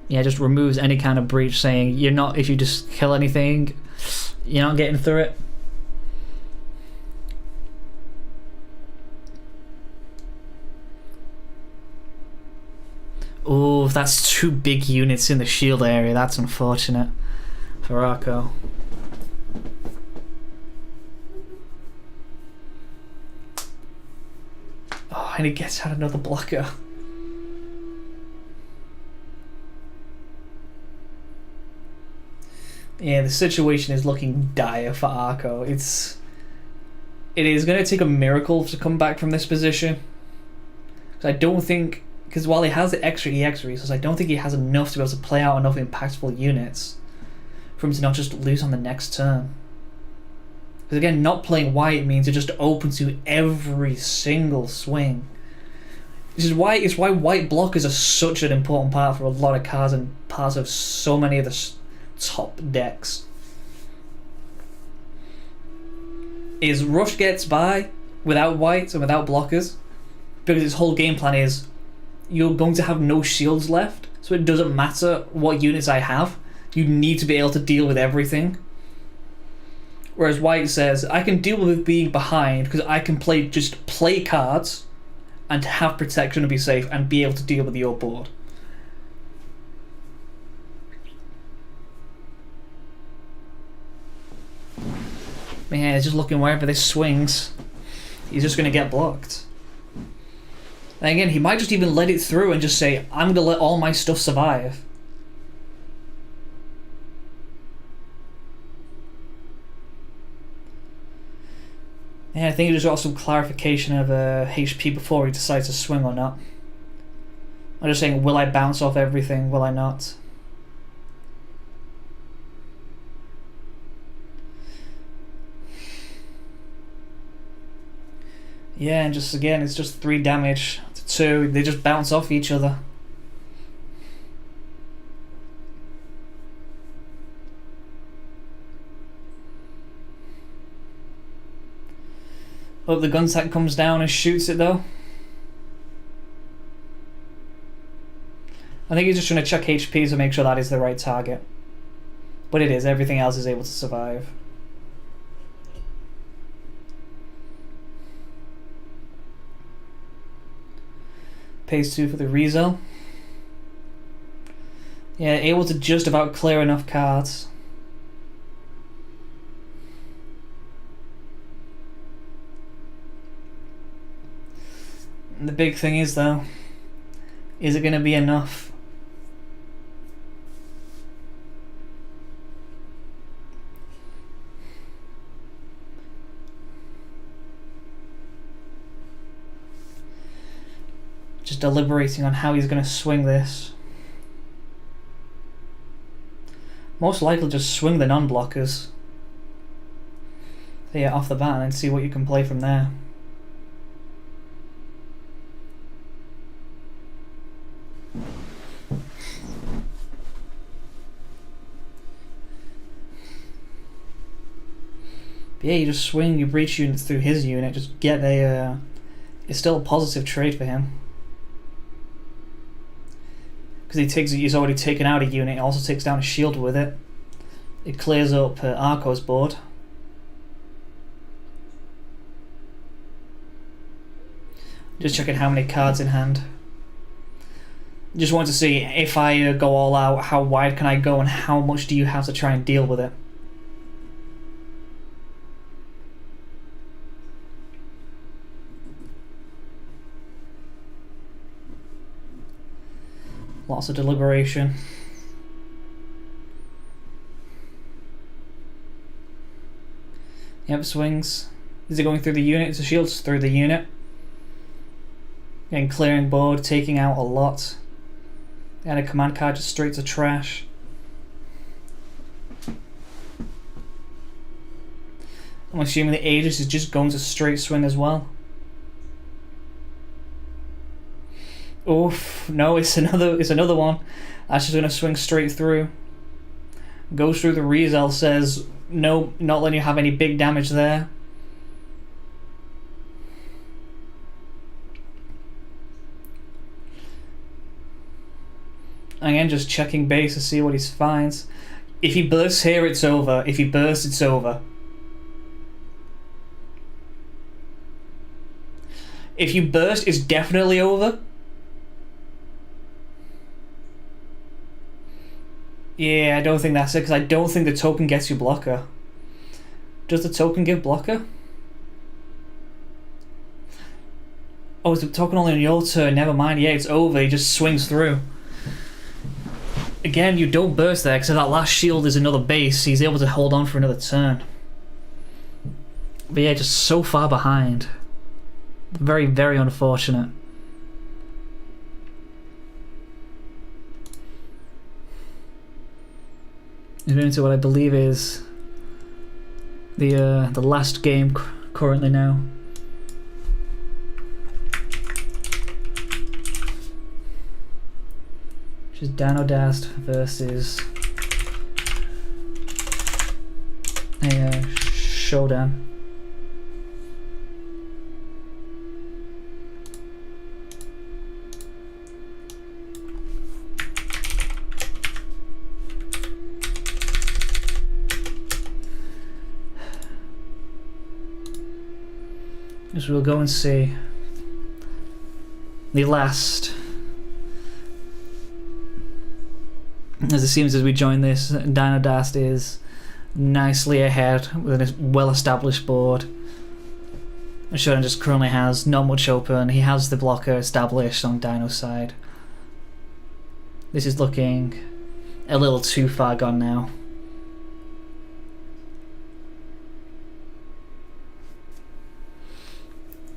Yeah, just removes any kind of breach, saying you're not, if you just kill anything, you're not getting through it. Oh, that's 2 big units in the shield area. That's unfortunate for Arco. Oh, and he gets out another blocker. Yeah, the situation is looking dire for Arco. It's it is going to take a miracle to come back from this position. Because I don't think... Because while he has the extra EX resource, I don't think he has enough to be able to play out enough impactful units for him to not just lose on the next turn. Because again, not playing white means you're just open to every single swing. This is why white blockers are such an important part for a lot of cards and parts of so many of the top decks. Is Rush gets by without white and without blockers because his whole game plan is you're going to have no shields left, so it doesn't matter what units I have, you need to be able to deal with everything. Whereas white says I can deal with being behind because I can play cards and have protection and be safe and be able to deal with your board. Yeah, just looking wherever this swings, he's just going to get blocked. And again, he might just even let it through and just say, I'm going to let all my stuff survive. Yeah, I think he just got some clarification of HP before he decides to swing or not. I'm just saying, will I bounce off everything? Will I not? Yeah, and just again, it's just 3 damage to 2. They just bounce off each other. Hope the gun sack comes down and shoots it though. I think he's just trying to check HP to make sure that is the right target. But it is, everything else is able to survive. Pays 2 for the Rezo. Yeah, able to just about clear enough cards. The big thing is though, is it going to be enough? Just deliberating on how he's going to swing this. Most likely just swing the non-blockers. So yeah, off the bat and see what you can play from there. But yeah, you just swing your breach units through his unit, just get a... it's still a positive trade for him. Because he's already taken out a unit, he also takes down a shield with it. It clears up Arco's board. Just checking how many cards in hand. Just want to see if I go all out, how wide can I go and how much do you have to try and deal with it. Lots of deliberation. Yep, swings. Is it going through the unit? It's the shields through the unit. Getting clearing board, taking out a lot. And a command card just straight to trash. I'm assuming the Aegis is just going to straight swing as well. Oof, no, it's another one. That's just gonna swing straight through. Goes through the Rizel, says no, not letting you have any big damage there. Again, just checking base to see what he finds. If he bursts here, it's over. If he bursts, it's over. If you burst, it's definitely over. Yeah, I don't think that's it, because I don't think the token gets you blocker. Does the token give blocker? Oh, is the token only on your turn? Never mind, yeah, it's over, he just swings through. Again, you don't burst there, because that last shield is another base, he's able to hold on for another turn. But yeah, just so far behind. Very, very unfortunate. Moving into what I believe is the last game currently now. Which is Dino Dast versus a Showdown. As we'll go and see the last. As it seems as we join this, Dino Dast is nicely ahead with a well-established board. Showdown just currently has not much open. He has the blocker established on Dino's side. This is looking a little too far gone now.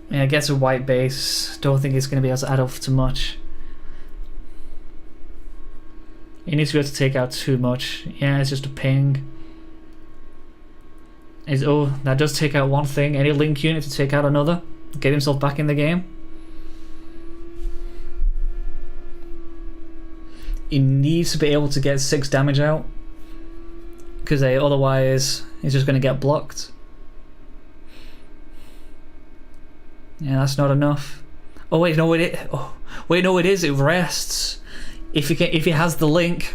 Yeah, gets a white base. Don't think it's going to be able to add up to much. He needs to be able to take out too much. Yeah, it's just a ping. Oh, that does take out one thing. Any link unit to take out another. Get himself back in the game. He needs to be able to get 6 damage out. Because otherwise, he's just going to get blocked. Yeah, that's not enough. Oh wait, no, it is. It rests. If he has the link.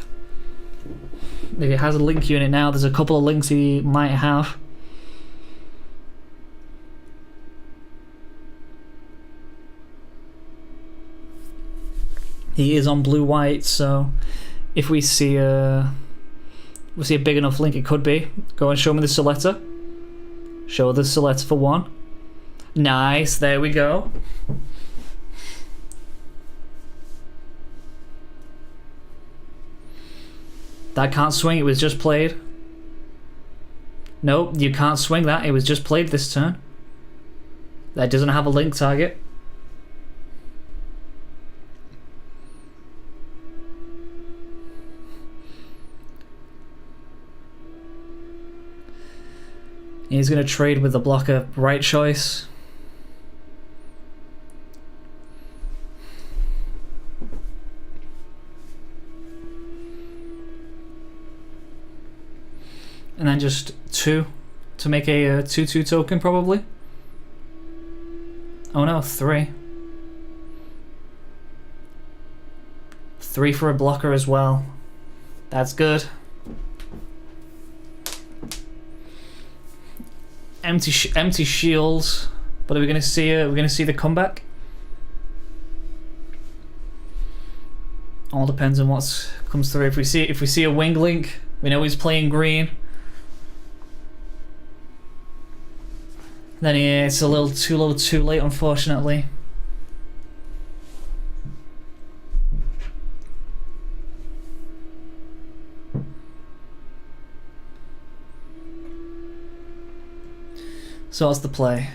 If he has a link unit now, there's a couple of links he might have. He is on blue-white, so if we see a big enough link, it could be. Go and show me the Soletta. Show the Soletta for 1. Nice, there we go. That can't swing, it was just played. Nope, you can't swing that, it was just played this turn. That doesn't have a link target. He's going to trade with the blocker, right choice. And then just 2 to make a 2/2 token, probably. Oh no, 3. 3 for a blocker as well. That's good. Empty shields. But are we going to see? We're going to see the comeback. All depends on what comes through. If we see a wing link, we know he's playing green. Then yeah, it's a little too late, unfortunately. So what's the play?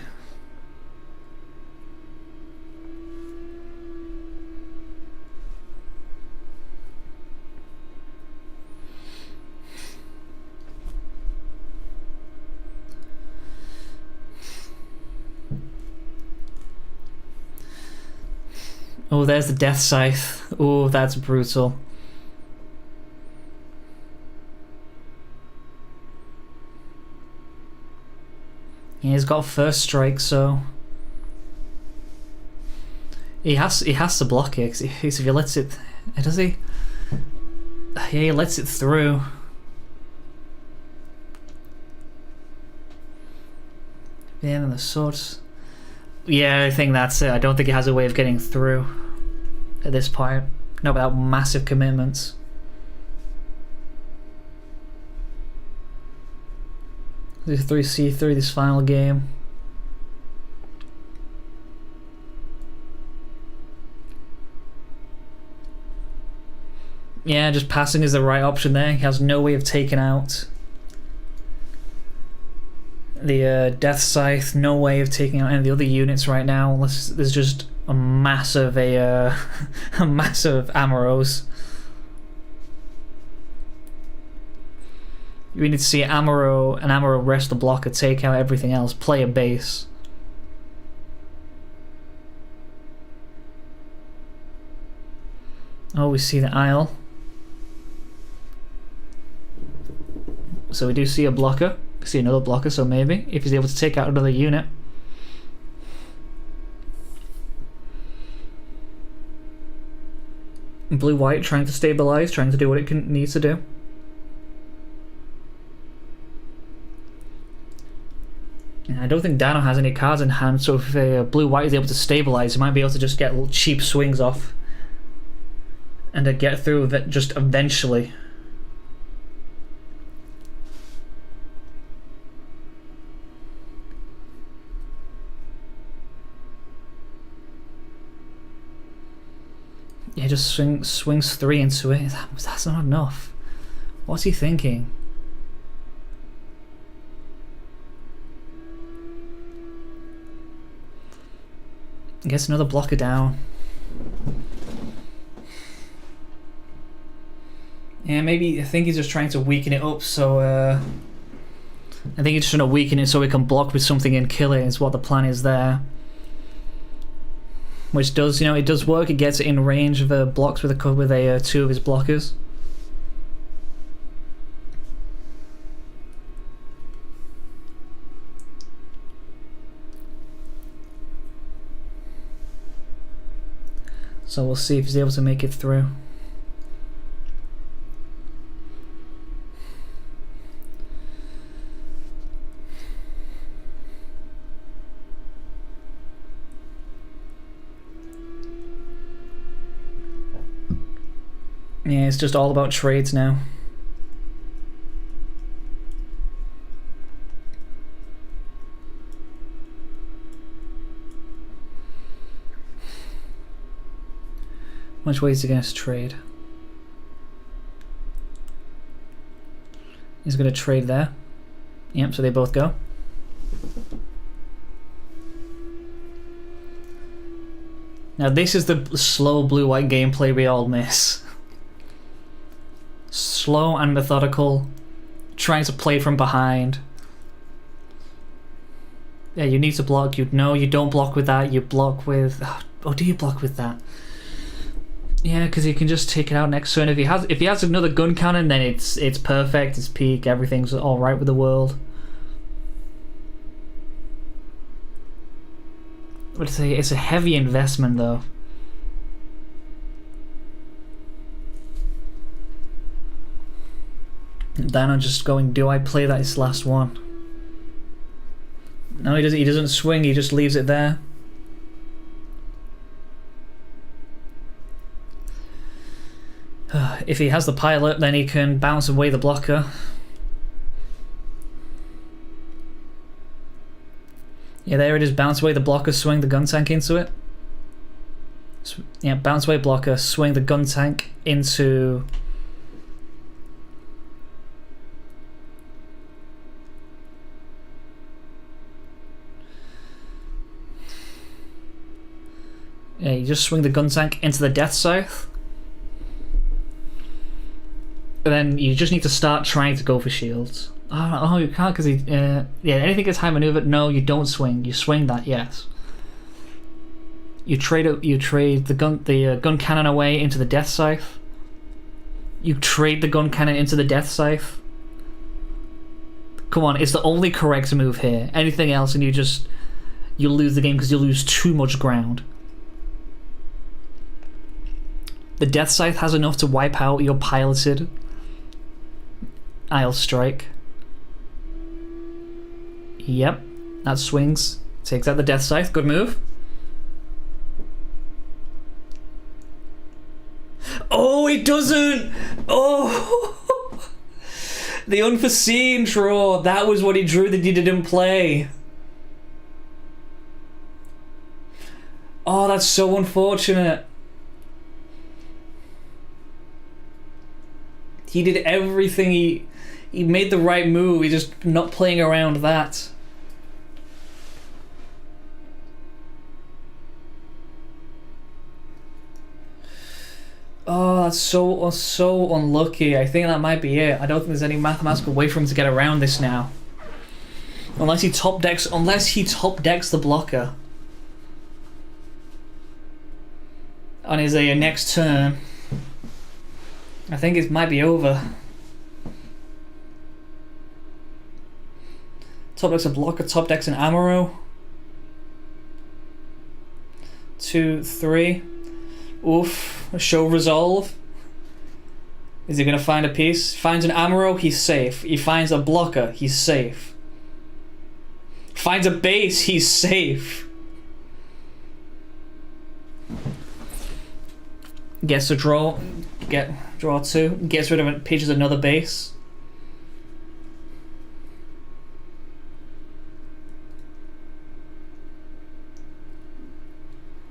Oh, there's the Death Scythe. Oh, that's brutal. He's got first strike, so he has to block it. If he lets it, does he? Yeah, he lets it through. Yeah, and the swords. Yeah, I think that's it. I don't think he has a way of getting through at this point. Not without massive commitments. The 3C3 this final game. Yeah, just passing is the right option there. He has no way of taking out The Death Scythe, no way of taking out any of the other units right now unless there's just a massive a massive Amoros. We need to see an Amaro rest the blocker, take out everything else, play a base. Oh, we see the Isle. So we do see a blocker. We see another blocker, so maybe, if he's able to take out another unit. Blue-white trying to stabilize, trying to do what it needs to do. I don't think Dano has any cards in hand, so if blue-white is able to stabilize, he might be able to just get little cheap swings off. And get through it just eventually. Yeah, just swings 3 into it. That's not enough. What's he thinking? Gets another blocker down. Yeah, maybe I think he's just trying to weaken it up, so I think he's just trying to weaken it so he can block with something and kill it is what the plan is there. Which does, you know, it does work. It gets it in range of blocks with a 2 of his blockers. So we'll see if he's able to make it through. Yeah, it's just all about trades now. Which way is he going to trade? He's going to trade there. Yep, so they both go. Now this is the slow blue-white gameplay we all miss. Slow and methodical, trying to play from behind. Yeah, you need to block. You don't block with that. You block with. Oh, do you block with that? Yeah, because you can just take it out next turn. If he has another gun cannon, then it's perfect. It's peak. Everything's all right with the world. But it's a heavy investment though. Dano just going, do I play that his last one? No, he doesn't. He doesn't swing. He just leaves it there. If he has the pilot, then he can bounce away the blocker. Yeah, there it is. Bounce away the blocker, swing the gun tank into it. Yeah, bounce away blocker, swing the gun tank into. Yeah, you just swing the gun tank into the Death Scythe. And then you just need to start trying to go for shields. Oh, you can't because he. Yeah, anything gets high maneuver. No, you don't swing. You swing that, yes. You trade it. You trade the gun cannon away into the Death Scythe. You trade the gun cannon into the Death Scythe. Come on, it's the only correct move here. Anything else, and you lose the game because you lose too much ground. The Death Scythe has enough to wipe out your piloted Isle Strike. Yep, that swings. Takes out the Death Scythe. Good move. Oh, it doesn't! Oh! The unforeseen draw. That was what he drew that he didn't play. Oh, that's so unfortunate. He did everything. He made the right move. He's just not playing around that. that's so unlucky. I think that might be it. I don't think there's any mathematical way for him to get around this now. Unless he top decks the blocker on his next turn. I think it might be over. Top decks a blocker, top decks an Amaro. 2, 3. Oof. A show resolve. Is he gonna find a piece? Finds an Amaro, he's safe. He finds a blocker, he's safe. Finds a base, he's safe. Gets to draw 2. Gets rid of it, pitches another base.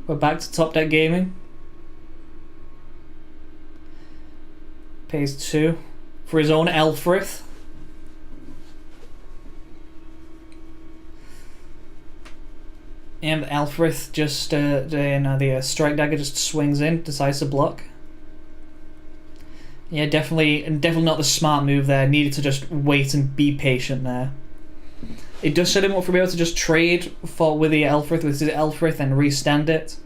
We're back to top deck gaming. Pays 2 for his own Elfrith. And Elfrith just the strike dagger just swings in, decides to block. Yeah, definitely not the smart move there. Needed to just wait and be patient there. It does set him up for being able to just trade with the Elfrith, with his Elfrith, and restand it.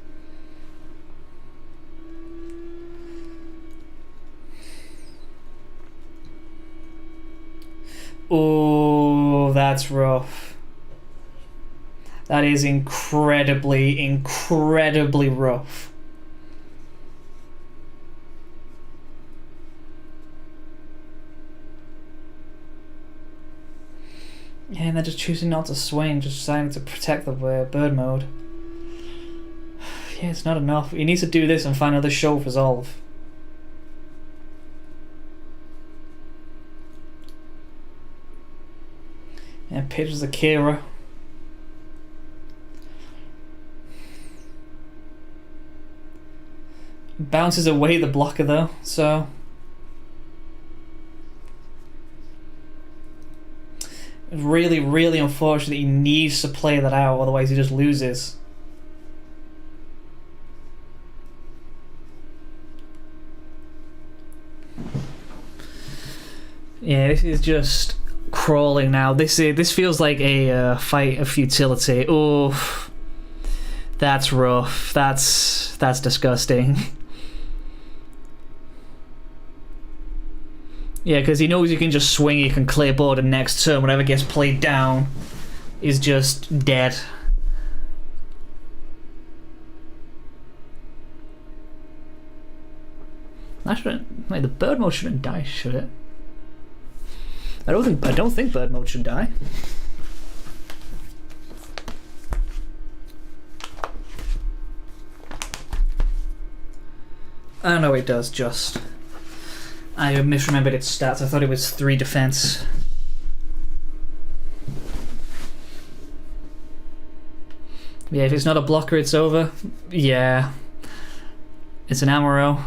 Oh, that's rough. That is incredibly rough. Yeah, and they're just choosing not to swing, just deciding to protect the bird mode. Yeah, it's not enough. He needs to do this and find another show resolve. And pitches Akira. Bounces away the blocker though, so really unfortunate. He needs to play that out, otherwise he just loses. Yeah, this is just crawling now. This feels like a fight of futility. Oh, that's rough. That's disgusting. Yeah, because he knows you can just swing, you can clear board, and next turn whatever gets played down is just dead. That shouldn't, like, the bird mode shouldn't die, should it? I don't think bird mode should die. Oh no, it does just. I misremembered its stats. I thought it was 3 defense. Yeah, if it's not a blocker, it's over. Yeah. It's an Amaro.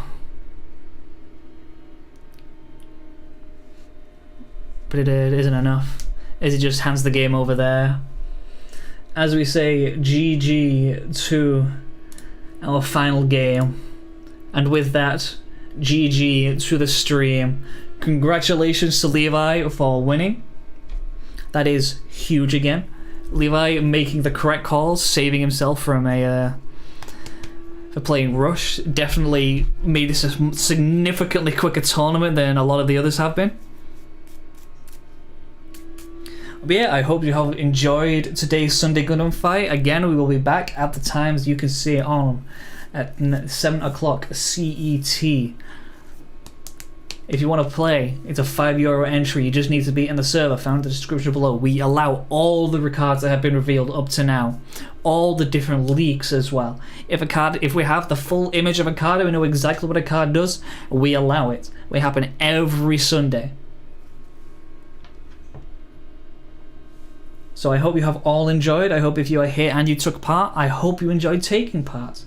But it isn't enough, as it just hands the game over there. As we say, GG to our final game. And with that, GG to the stream. Congratulations to Levi for winning. That is huge again. Levi making the correct calls, saving himself from for playing Rush. Definitely made this a significantly quicker tournament than a lot of the others have been. But yeah, I hope you have enjoyed today's Sunday Gundam fight. Again, we will be back at the times you can see it on at 7 o'clock CET. If you want to play, it's a €5 entry. You just need to be in the server found in the description below. We allow all the cards that have been revealed up to now, all the different leaks as well. If we have the full image of a card and we know exactly what a card does, we allow it. We happen every Sunday. So I hope you have all enjoyed. I hope if you are here and you took part, I hope you enjoyed taking part.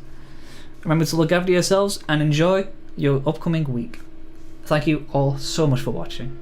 Remember to look after yourselves and enjoy your upcoming week. Thank you all so much for watching.